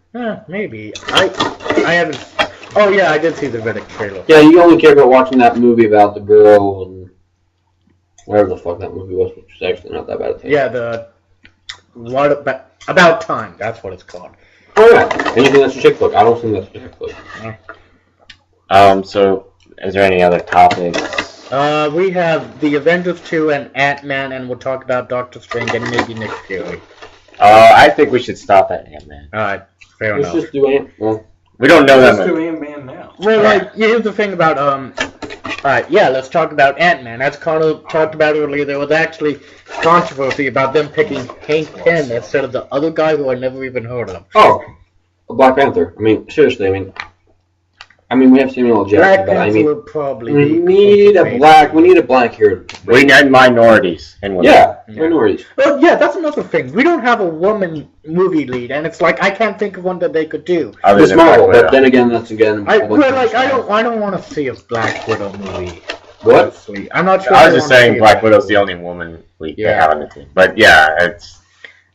[SPEAKER 1] Maybe. I haven't... Oh, yeah, I did see the Riddick trailer.
[SPEAKER 2] Yeah, you only care about watching that movie about the girl and whatever the fuck that movie was, which is actually not that bad a thing.
[SPEAKER 1] Yeah, the... What about Time, that's what it's called.
[SPEAKER 2] Oh, yeah. Anything that's a chick flick. I don't think that's a chick flick.
[SPEAKER 4] So, is there any other topics?
[SPEAKER 1] We have the Avengers 2 and Ant-Man, and we'll talk about Doctor Strange and maybe Nick Fury.
[SPEAKER 4] I think we should stop at Ant-Man.
[SPEAKER 1] Alright, fair
[SPEAKER 2] Let's
[SPEAKER 1] enough.
[SPEAKER 2] just do it. Well,
[SPEAKER 4] We don't know
[SPEAKER 3] Let's
[SPEAKER 4] that
[SPEAKER 3] do
[SPEAKER 4] much.
[SPEAKER 3] Ant-Man now.
[SPEAKER 1] Well, like, here's the thing about, alright, yeah, let's talk about Ant-Man. As Carlo talked about earlier, there was actually controversy about them picking Hank Pym instead of the other guy who I never even heard of.
[SPEAKER 2] oh, Black Panther. I mean, seriously, I mean, we have Samuel L.
[SPEAKER 1] Black
[SPEAKER 2] Jackson, but I
[SPEAKER 1] Panther
[SPEAKER 2] mean,
[SPEAKER 1] would probably
[SPEAKER 2] we
[SPEAKER 1] be
[SPEAKER 2] need a black hero.
[SPEAKER 4] We need minorities and women.
[SPEAKER 2] Yeah,
[SPEAKER 1] Yeah.
[SPEAKER 2] minorities.
[SPEAKER 1] Well, yeah, that's another thing. We don't have a woman movie lead, and it's like I can't think of one that they could do.
[SPEAKER 4] Other
[SPEAKER 2] Miss
[SPEAKER 4] than Black
[SPEAKER 2] Marvel,
[SPEAKER 4] Widow.
[SPEAKER 2] but then again, that's again.
[SPEAKER 1] I don't want to see a Black Widow movie.
[SPEAKER 2] What?
[SPEAKER 1] Honestly. I'm not sure.
[SPEAKER 4] I was
[SPEAKER 1] I
[SPEAKER 4] just
[SPEAKER 1] wanna
[SPEAKER 4] saying
[SPEAKER 1] see
[SPEAKER 4] Black
[SPEAKER 1] it.
[SPEAKER 4] Widow's the only woman they
[SPEAKER 1] Yeah.
[SPEAKER 4] have on the team. But yeah, it's...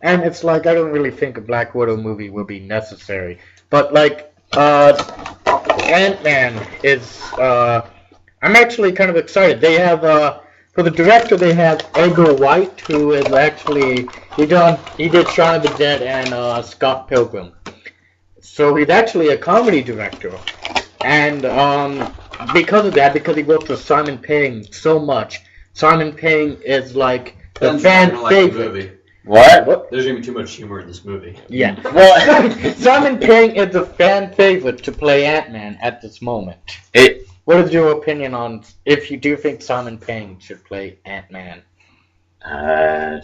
[SPEAKER 1] And it's like I don't really think a Black Widow movie would be necessary. But like Ant-Man is I'm actually kind of excited. They have for the director they have Edgar White, who is actually he did Shaun of the Dead and Scott Pilgrim. So he's actually a comedy director, and because of that, because he works with Simon Pegg so much, Simon Pegg is like the
[SPEAKER 2] Ben's not
[SPEAKER 1] fan
[SPEAKER 2] gonna like the
[SPEAKER 1] favorite.
[SPEAKER 2] movie.
[SPEAKER 4] What?
[SPEAKER 2] There's gonna be too much humor in this movie.
[SPEAKER 1] Yeah.
[SPEAKER 4] Well,
[SPEAKER 1] Simon Pegg is the fan favorite to play Ant-Man at this moment. What is your opinion on if you do think Simon Pegg should play Ant-Man?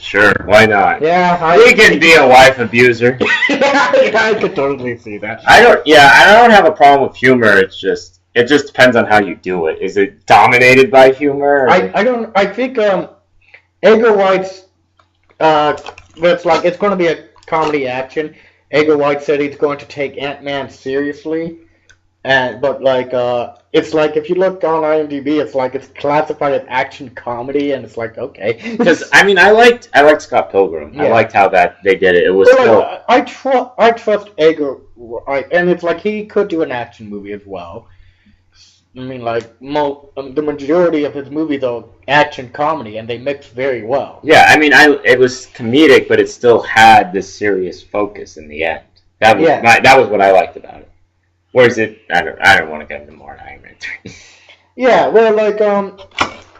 [SPEAKER 4] Sure, why not?
[SPEAKER 1] Yeah,
[SPEAKER 4] He can be a wife abuser.
[SPEAKER 1] I could totally see that.
[SPEAKER 4] I don't have a problem with humor. It just depends on how you do it. Is it dominated by humor?
[SPEAKER 1] I think Edgar Wright's it's going to be a comedy action. Edgar Wright said he's going to take Ant-Man seriously, but it's like if you look on IMDb, it's like it's classified as action comedy, and it's like okay.
[SPEAKER 4] Because I liked Scott Pilgrim.
[SPEAKER 1] Yeah.
[SPEAKER 4] I liked how they did it. It was still.
[SPEAKER 1] I trust Edgar Wright, and it's like he could do an action movie as well. I mean, like the majority of his movies are action comedy, and they mix very well.
[SPEAKER 4] Yeah, it was comedic, but it still had this serious focus in the end. That was what I liked about it. Whereas I don't want to get into more on Iron Man 3.
[SPEAKER 1] Yeah, well,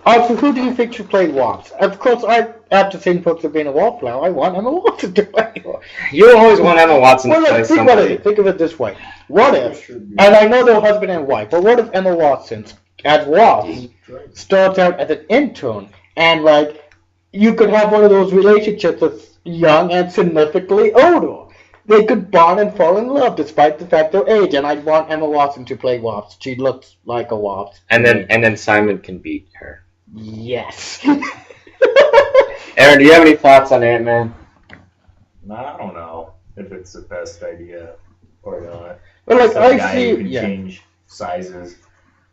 [SPEAKER 1] also, who do you think should play Wasp? Of course, after seeing folks being a Wasp player, I want Emma Watson to play Wasp.
[SPEAKER 4] You always want Emma Watson to
[SPEAKER 1] Well,
[SPEAKER 4] play
[SPEAKER 1] look, think
[SPEAKER 4] somebody.
[SPEAKER 1] think of it this way. What if, and I know they're husband and wife, but what if Emma Watson, as Wasp, starts out as an intern, and, like, you could have one of those relationships that's young and significantly older. They could bond and fall in love despite the fact they're age, and I'd want Emma Watson to play Wasp. She looks like a Wasp.
[SPEAKER 4] And then Simon can beat her.
[SPEAKER 1] Yes.
[SPEAKER 4] Aaron, do you have any thoughts on Ant-Man?
[SPEAKER 3] I don't know if it's the best idea or not.
[SPEAKER 1] Well, like,
[SPEAKER 3] Some
[SPEAKER 1] I
[SPEAKER 3] guy
[SPEAKER 1] see,
[SPEAKER 3] who can
[SPEAKER 1] yeah.
[SPEAKER 3] change sizes.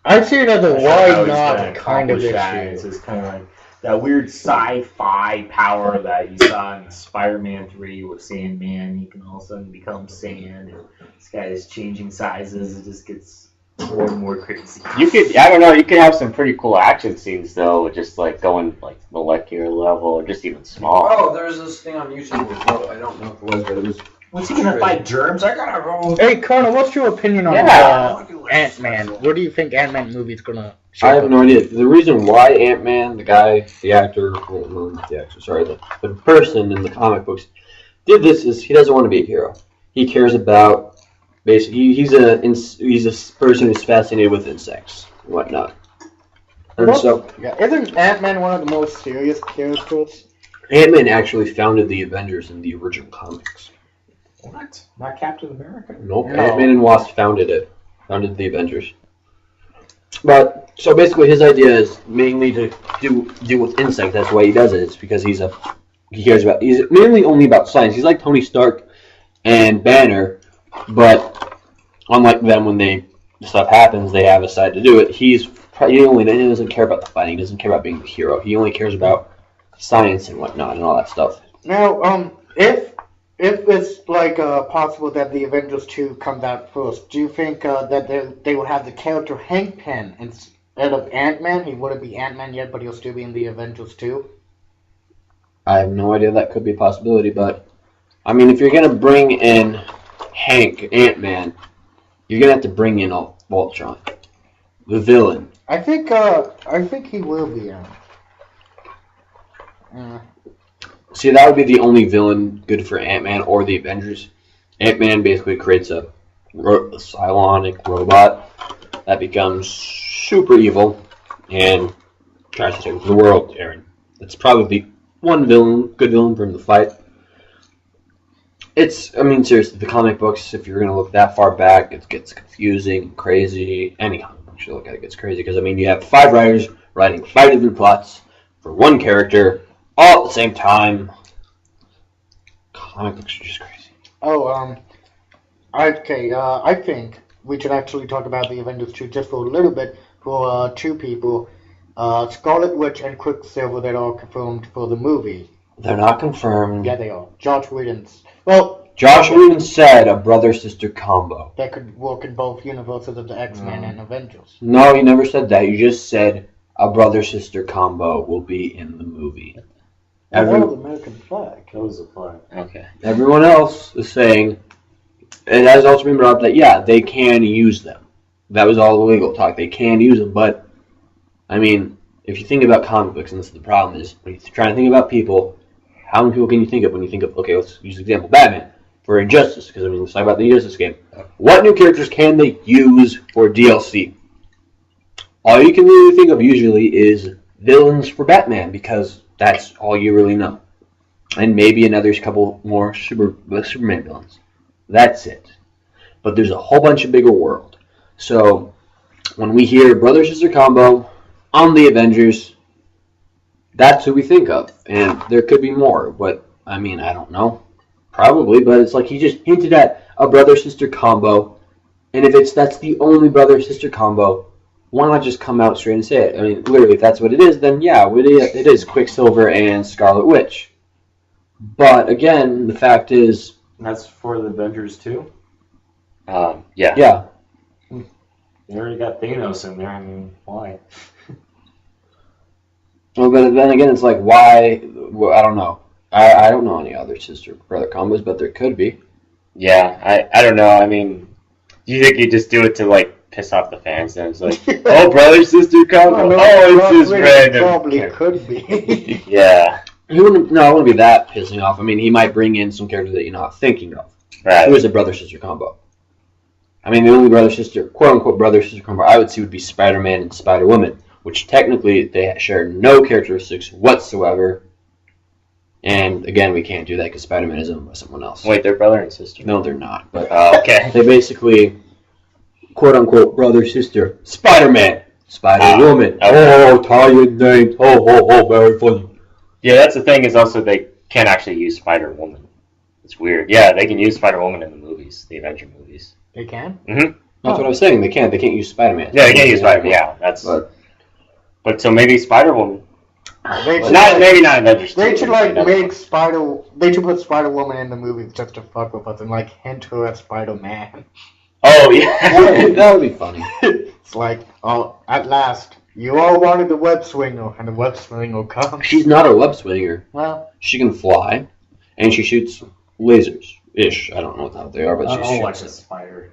[SPEAKER 1] I see it as a
[SPEAKER 3] Not sure
[SPEAKER 1] why
[SPEAKER 3] how he's
[SPEAKER 1] not
[SPEAKER 3] gonna
[SPEAKER 1] kind of
[SPEAKER 3] accomplish that.
[SPEAKER 1] issue.
[SPEAKER 3] It's just kind of like that weird sci-fi power that you saw in Spider-Man 3 with Sandman. He can all of a sudden become sand. And this guy is changing sizes. It just gets more and more crazy.
[SPEAKER 4] You could have some pretty cool action scenes though, just like going like molecular level or just even small.
[SPEAKER 2] Oh, there's this thing on YouTube. Well, I don't know if it was, but it was.
[SPEAKER 3] What's he gonna fight germs? I gotta roll.
[SPEAKER 1] Hey, Connor, what's your opinion on Ant-Man? What do you think Ant-Man movie's gonna show?
[SPEAKER 2] I have no idea. The reason why Ant-Man, the person in the comic books, did this is he doesn't want to be a hero. He cares about basically he's a person who's fascinated with insects and whatnot. And
[SPEAKER 1] Isn't Ant-Man one of the most serious characters?
[SPEAKER 2] Ant-Man actually founded the Avengers in the original comics.
[SPEAKER 3] What? Not Captain America?
[SPEAKER 2] Nope.
[SPEAKER 1] No.
[SPEAKER 2] Ant-Man and Wasp founded the Avengers. But so basically, his idea is mainly to deal with insects. That's why he does it. It's because he's mainly only about science. He's like Tony Stark and Banner, but unlike them, when stuff happens, they have a side to do it. He doesn't care about the fighting. He doesn't care about being the hero. He only cares about science and whatnot and all that stuff.
[SPEAKER 1] Now, if it's like possible that the Avengers 2 comes out first, do you think that they will have the character Hank Pym instead of Ant-Man? He wouldn't be Ant-Man yet, but he'll still be in the Avengers 2?
[SPEAKER 2] I have no idea. That could be a possibility, but I mean, if you're gonna bring in Hank, Ant-Man, you're gonna have to bring in Ultron, the villain.
[SPEAKER 1] I think he will be in.
[SPEAKER 2] See, that would be the only villain good for Ant-Man or the Avengers. Ant-Man basically creates a psionic robot that becomes super evil and tries to take over the world, Aaron. That's probably the one good villain for him to fight. Seriously, the comic books, if you're going to look that far back, it gets confusing, crazy. Any comic book you look at it gets crazy because, you have 5 writers writing 5 different plots for one character all at the same time. Comic books are just crazy.
[SPEAKER 1] I think we should actually talk about the Avengers 2 just for a little bit for 2 people. Scarlet Witch and Quicksilver that are confirmed for the movie.
[SPEAKER 2] They're not confirmed.
[SPEAKER 1] Yeah, they are. Josh Whedon
[SPEAKER 2] said a brother-sister combo.
[SPEAKER 1] that could work in both universes of the X-Men and Avengers.
[SPEAKER 2] No, you never said that. You just said a brother-sister combo will be in the movie.
[SPEAKER 1] That was American flag.
[SPEAKER 3] That was a flag.
[SPEAKER 4] Okay.
[SPEAKER 2] Everyone else is saying it has also been brought up that, yeah, they can use them. That was all the legal talk. They can use them, but, I mean, if you think about comic books, and this is the problem, is when you're trying to think about people, how many people can you think of when you think of, okay, let's use the example, Batman, for Injustice, because, I mean, let's talk about the Injustice game. What new characters can they use for DLC? All you can really think of usually is villains for Batman, because that's all you really know. And maybe another couple more Superman villains. That's it. But there's a whole bunch of bigger world. So when we hear brother-sister combo on the Avengers, that's who we think of. And there could be more, but I mean, I don't know. Probably, but it's like he just hinted at a brother-sister combo. And if that's the only brother-sister combo, why not just come out straight and say it? I mean, literally, if that's what it is, then yeah, it is Quicksilver and Scarlet Witch. But again, the fact is...
[SPEAKER 3] That's for the Avengers too?
[SPEAKER 4] Yeah.
[SPEAKER 2] Yeah.
[SPEAKER 3] They already got Thanos in there. I mean, why?
[SPEAKER 2] Well, but then again, it's like, why? Well, I don't know. I don't know any other sister-brother combos, but there could be.
[SPEAKER 4] Yeah, I don't know. I mean, do you think you just do it to, like, piss off the fans? And it's like, oh, brother-sister combo? Oh, it's just random.
[SPEAKER 1] Probably could be.
[SPEAKER 4] Yeah.
[SPEAKER 2] He wouldn't. No, it wouldn't be that pissing off. I mean, he might bring in some characters that you're not thinking of.
[SPEAKER 4] Right.
[SPEAKER 2] Who is a brother-sister combo? I mean, the only brother-sister, quote-unquote brother-sister combo I would see would be Spider-Man and Spider-Woman, which technically they share no characteristics whatsoever. And again, we can't do that because Spider-Man is owned by someone else.
[SPEAKER 4] Wait, they're brother and sister?
[SPEAKER 2] No, they're not. But
[SPEAKER 4] okay.
[SPEAKER 2] they basically, quote-unquote brother-sister, Spider-Man, Spider-Woman. Italian name. Very funny.
[SPEAKER 4] Yeah, that's the thing is also they can't actually use Spider-Woman. It's weird. Yeah, they can use Spider-Woman in the movies, the Avenger movies.
[SPEAKER 1] They can?
[SPEAKER 4] Mm-hmm.
[SPEAKER 2] That's what I was saying. They can't use Spider-Man.
[SPEAKER 4] Yeah, they can't use Spider-Man. Yeah, that's... But so maybe Spider-Woman... maybe not Avengers.
[SPEAKER 1] They should make Spider. They should put Spider-Woman in the movie just to fuck with us and hint her at Spider-Man.
[SPEAKER 4] Oh yeah,
[SPEAKER 2] that would be funny.
[SPEAKER 1] It's like, oh, at last, you all wanted the web swinger, and the web swinger comes.
[SPEAKER 2] She's not a web swinger.
[SPEAKER 1] Well,
[SPEAKER 2] she can fly, and she shoots lasers. Ish. I don't know what they are, but she shoots.
[SPEAKER 3] Like a spider.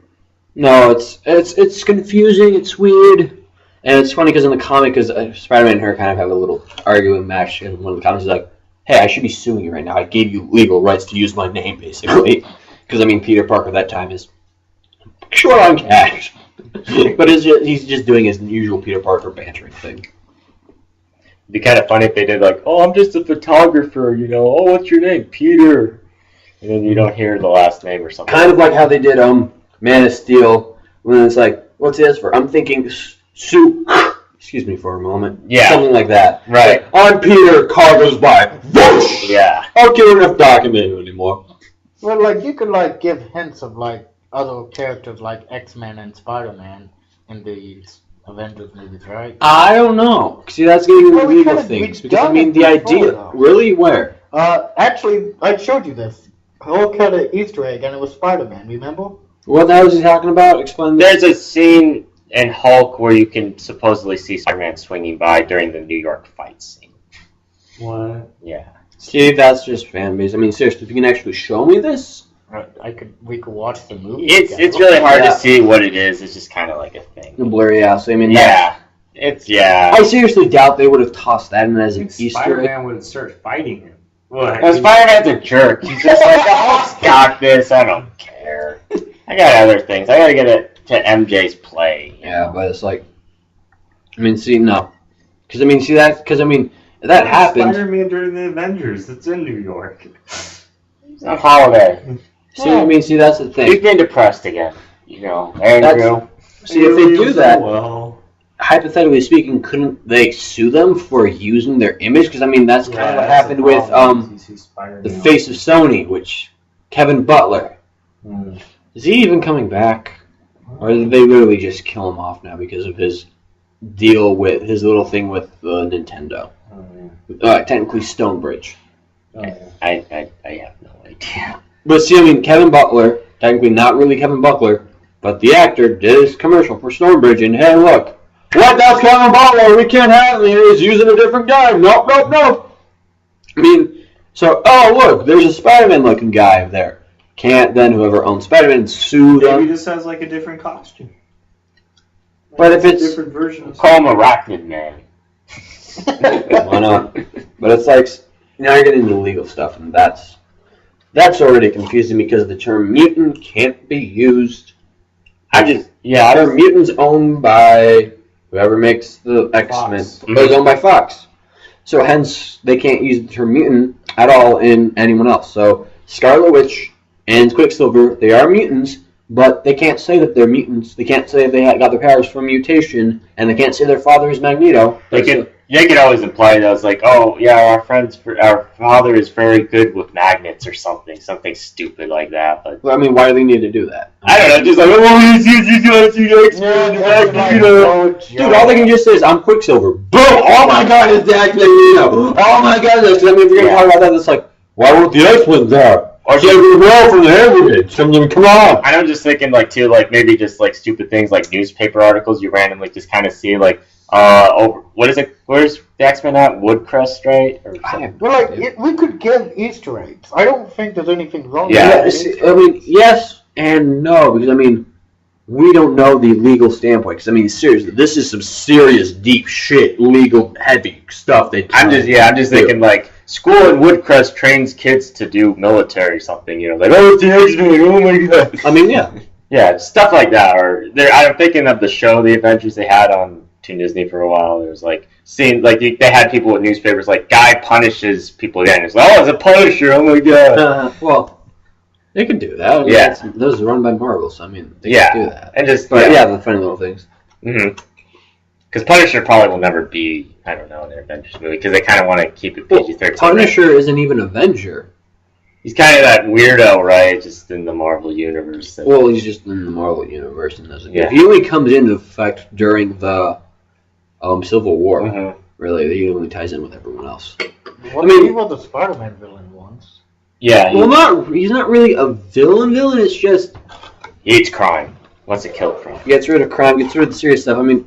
[SPEAKER 2] No, it's confusing. It's weird. And it's funny because in the comic, because Spider-Man and her kind of have a little arguing match, and one of the comics is like, hey, I should be suing you right now. I gave you legal rights to use my name, basically. Because, I mean, Peter Parker at that time is short on cash. But he's just doing his usual Peter Parker bantering thing.
[SPEAKER 4] It'd be kind of funny if they did oh, I'm just a photographer, oh, what's your name? Peter. And then you don't hear the last name or something.
[SPEAKER 2] Kind of like how they did Man of Steel, when it's like, what's this for? I'm thinking... Sue, excuse me for a moment.
[SPEAKER 4] Yeah.
[SPEAKER 2] Something like that.
[SPEAKER 4] Right.
[SPEAKER 2] I'm Peter, car goes by. Whoosh!
[SPEAKER 4] Yeah.
[SPEAKER 2] I don't care enough document anymore.
[SPEAKER 1] Well, you could, give hints of, other characters like X-Men and Spider-Man in these Avengers movies, right?
[SPEAKER 2] I don't know. See, that's getting into legal things. Because, I mean, the idea...
[SPEAKER 1] Though.
[SPEAKER 2] Really? Where?
[SPEAKER 1] Actually, I showed you this. Hulk had an Easter egg, and it was Spider-Man, remember?
[SPEAKER 2] What the hell is he talking about? Explain
[SPEAKER 4] this. There's a scene... in Hulk where you can supposedly see Spider-Man swinging by during the New York fight scene.
[SPEAKER 3] What?
[SPEAKER 4] Yeah.
[SPEAKER 2] See, that's just fan base. I mean, seriously, if you can actually show me this,
[SPEAKER 1] we could watch the movie.
[SPEAKER 4] It's really hard to see what it is. It's just kind of like a thing.
[SPEAKER 2] the blurry ass. I mean,
[SPEAKER 4] Yeah.
[SPEAKER 2] I seriously doubt they would have tossed that in as an Easter egg.
[SPEAKER 3] Spider-Man would start fighting him. What?
[SPEAKER 4] Spider-Man's a jerk. He's just like, the Hulk's got this. I don't care. I got other things. I gotta get it to MJ's play.
[SPEAKER 2] Yeah, but it's like, I mean, see, no. Because, I mean, see, that happened.
[SPEAKER 3] Spider-Man during the Avengers. It's in New York.
[SPEAKER 4] It's a holiday.
[SPEAKER 2] See, I mean, see, that's the thing.
[SPEAKER 4] He's been depressed again. Andrew.
[SPEAKER 2] See, if they do that,
[SPEAKER 3] well,
[SPEAKER 2] hypothetically speaking, couldn't they sue them for using their image? Because, I mean, that's kind of what happened with the face of Sony, which, Kevin Butler. Is he even coming back? Or did they literally just kill him off now because of his deal with his little thing with Nintendo? Technically Stonebridge.
[SPEAKER 4] I have no idea.
[SPEAKER 2] But see, I mean, Kevin Butler, technically not really Kevin Butler, but the actor did his commercial for Stonebridge, and hey, look, what? That's Kevin Butler. We can't have him. He's using a different guy. Nope. I mean, so, oh, look, there's a Spider-Man looking guy there. can't then whoever owns Spider-Man sue
[SPEAKER 3] Maybe
[SPEAKER 2] them.
[SPEAKER 3] this has like a different costume.
[SPEAKER 2] But if
[SPEAKER 3] a
[SPEAKER 2] it's
[SPEAKER 3] different version of
[SPEAKER 4] Call him Arachnid Man.
[SPEAKER 2] why not? But it's like now you're getting into legal stuff, and that's already confusing because the term mutant can't be used. The term mutant's owned by whoever makes the X-Men.
[SPEAKER 3] Fox.
[SPEAKER 2] It's owned by Fox. So hence, they can't use the term mutant at all in anyone else. So Scarlet Witch and Quicksilver, they are mutants, but they can't say that they're mutants. They can't say they got their powers from mutation, and they can't say their father is Magneto.
[SPEAKER 4] They could always imply that it's like, oh yeah, our father is very good with magnets or something stupid like that. But
[SPEAKER 2] Well, I mean, why do they need to do that?
[SPEAKER 4] I don't know, just like,
[SPEAKER 2] Dude, all they can just say is, I'm Quicksilver. Boom! Oh my god, it's the X-Men Magneto! Oh my god, I mean, if you're going to talk about that, it's like, why won't the X-Men there? Or she has well from the heritage. I mean, come on!
[SPEAKER 4] I'm just thinking, like, too, like, maybe just, like, stupid things like newspaper articles you randomly just kind of see, like, what is it? Where's the X-Men at? Woodcrest, right? Or something?
[SPEAKER 1] Well, like, we could give Easter eggs. I don't think there's anything wrong
[SPEAKER 4] Yeah.
[SPEAKER 1] with that.
[SPEAKER 2] I mean, yes and no, because, I mean, we don't know the legal standpoint. Because, I mean, seriously, this is some serious, deep shit, legal, heavy stuff.
[SPEAKER 4] I'm just thinking, like, school in Woodcrest trains kids to do military something, you know, like, oh, it's the X-Men, oh my god.
[SPEAKER 2] I mean, yeah.
[SPEAKER 4] Yeah, stuff like that. Or I'm thinking of the show, The Avengers, they had on Toon Disney for a while. There was like seeing like they had people with newspapers like guy punishes people again. It's like, oh, it's a Punisher. Oh my god.
[SPEAKER 2] Well, they could do that.
[SPEAKER 4] Yeah.
[SPEAKER 2] Those are run by Marvel, so I mean, they
[SPEAKER 4] Yeah.
[SPEAKER 2] could do that.
[SPEAKER 4] And just
[SPEAKER 2] But yeah, the funny little things.
[SPEAKER 4] Because Punisher probably will never be, I don't know, an Avengers movie because they kind of want to keep it
[SPEAKER 2] Well,
[SPEAKER 4] PG-13.
[SPEAKER 2] Punisher isn't even Avenger.
[SPEAKER 4] He's kind of that weirdo, right? Just in the Marvel universe.
[SPEAKER 2] Well, he's just in the Marvel universe and doesn't.
[SPEAKER 4] Yeah.
[SPEAKER 2] He only comes into effect during the Civil War. Really, he only ties in with everyone else.
[SPEAKER 1] Well, he was the Spider-Man villain once.
[SPEAKER 4] Yeah.
[SPEAKER 2] He's not really a villain. It's just
[SPEAKER 4] He hates crime. Wants to kill crime.
[SPEAKER 2] gets rid of crime, gets rid of the serious stuff. I mean,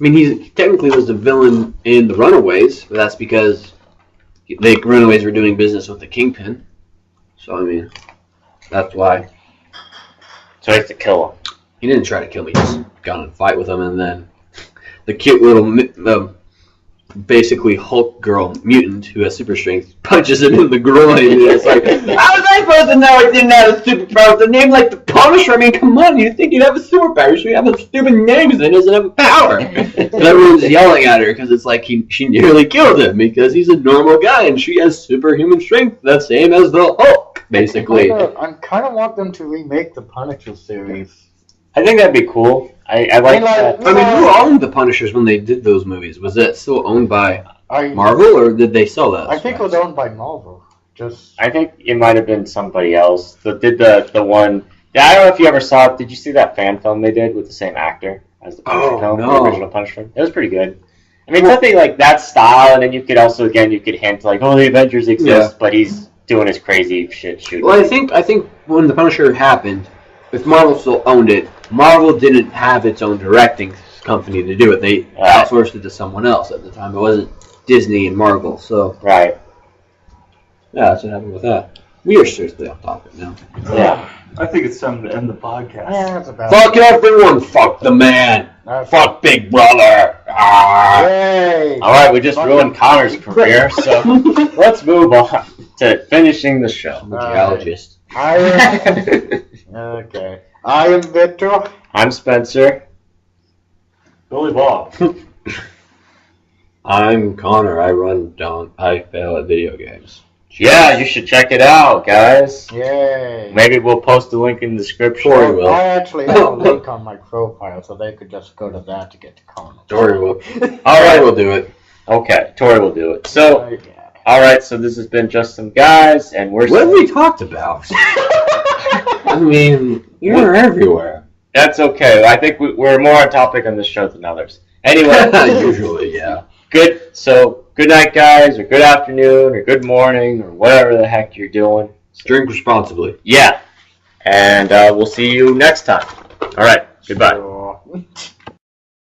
[SPEAKER 2] he technically was the villain in the Runaways, but that's because the Runaways were doing business with the Kingpin. So I mean, that's why.
[SPEAKER 4] So he has to kill him.
[SPEAKER 2] He didn't try to kill me. He just got in a fight with him, and then the cute little, basically Hulk girl mutant who has super strength punches him in the groin. And it's like, how was I supposed to know I didn't have a superpower with a name like the Punisher? I mean, come on, you think you'd have a superpower? So you have a stupid name and doesn't have a power. And everyone's yelling at her because it's like she nearly killed him because he's a normal guy and she has superhuman strength, the same as the Hulk, basically.
[SPEAKER 1] I kind of want them to remake the Punisher series.
[SPEAKER 4] I think that'd be cool. I like that.
[SPEAKER 2] I mean, who owned the Punishers when they did those movies? Was that still owned by
[SPEAKER 1] I
[SPEAKER 2] Marvel, or did they sell that?
[SPEAKER 1] I think it was owned by Marvel.
[SPEAKER 4] I think it might have been somebody else that did the one. Yeah, I don't know if you ever saw it. Did you see that fan film they did with the same actor as the Punisher film,
[SPEAKER 2] no.
[SPEAKER 4] the original Punisher film? It was pretty good. I mean, something like that style, and then you could also you could hint like, oh, the Avengers exist, but he's doing his crazy shit shooting.
[SPEAKER 2] Well, I think when the Punisher happened, if Marvel still owned it, Marvel didn't have its own directing company to do it. They outsourced it to someone else at the time. It wasn't Disney and Marvel, so
[SPEAKER 4] right.
[SPEAKER 2] Yeah, that's what happened with that. We are seriously off topic now.
[SPEAKER 4] Yeah.
[SPEAKER 3] I think it's time to end the podcast.
[SPEAKER 1] Yeah, that's about
[SPEAKER 2] Fuck everyone! Fuck the man! Fuck Big Brother! Ah.
[SPEAKER 1] Yay!
[SPEAKER 4] All right, we just ruined Connor's career, so let's move on to finishing the show.
[SPEAKER 2] I'm a geologist.
[SPEAKER 1] Okay. I am Victor.
[SPEAKER 4] I'm Spencer.
[SPEAKER 3] Billy Bob.
[SPEAKER 2] I'm Connor. I fail at video games.
[SPEAKER 4] Yeah, you should check it out, guys.
[SPEAKER 1] Yay!
[SPEAKER 4] Maybe we'll post a link in the description.
[SPEAKER 2] Tori will.
[SPEAKER 1] I actually have a link on my profile, so they could just go to that to get to Connor.
[SPEAKER 2] Tori will.
[SPEAKER 4] All right,
[SPEAKER 2] we'll do it.
[SPEAKER 4] Okay, Tori will do it. So, all right, so this has been just some guys, and we're.
[SPEAKER 2] What have we talked about? I mean, you're everywhere.
[SPEAKER 4] That's okay. I think we're more on topic on this show than others. Anyway,
[SPEAKER 2] Usually, yeah.
[SPEAKER 4] good. So, good night, guys, or good afternoon, or good morning, or whatever the heck you're doing.
[SPEAKER 2] Drink responsibly.
[SPEAKER 4] Yeah, and we'll see you next time. All right, goodbye.
[SPEAKER 1] Sure.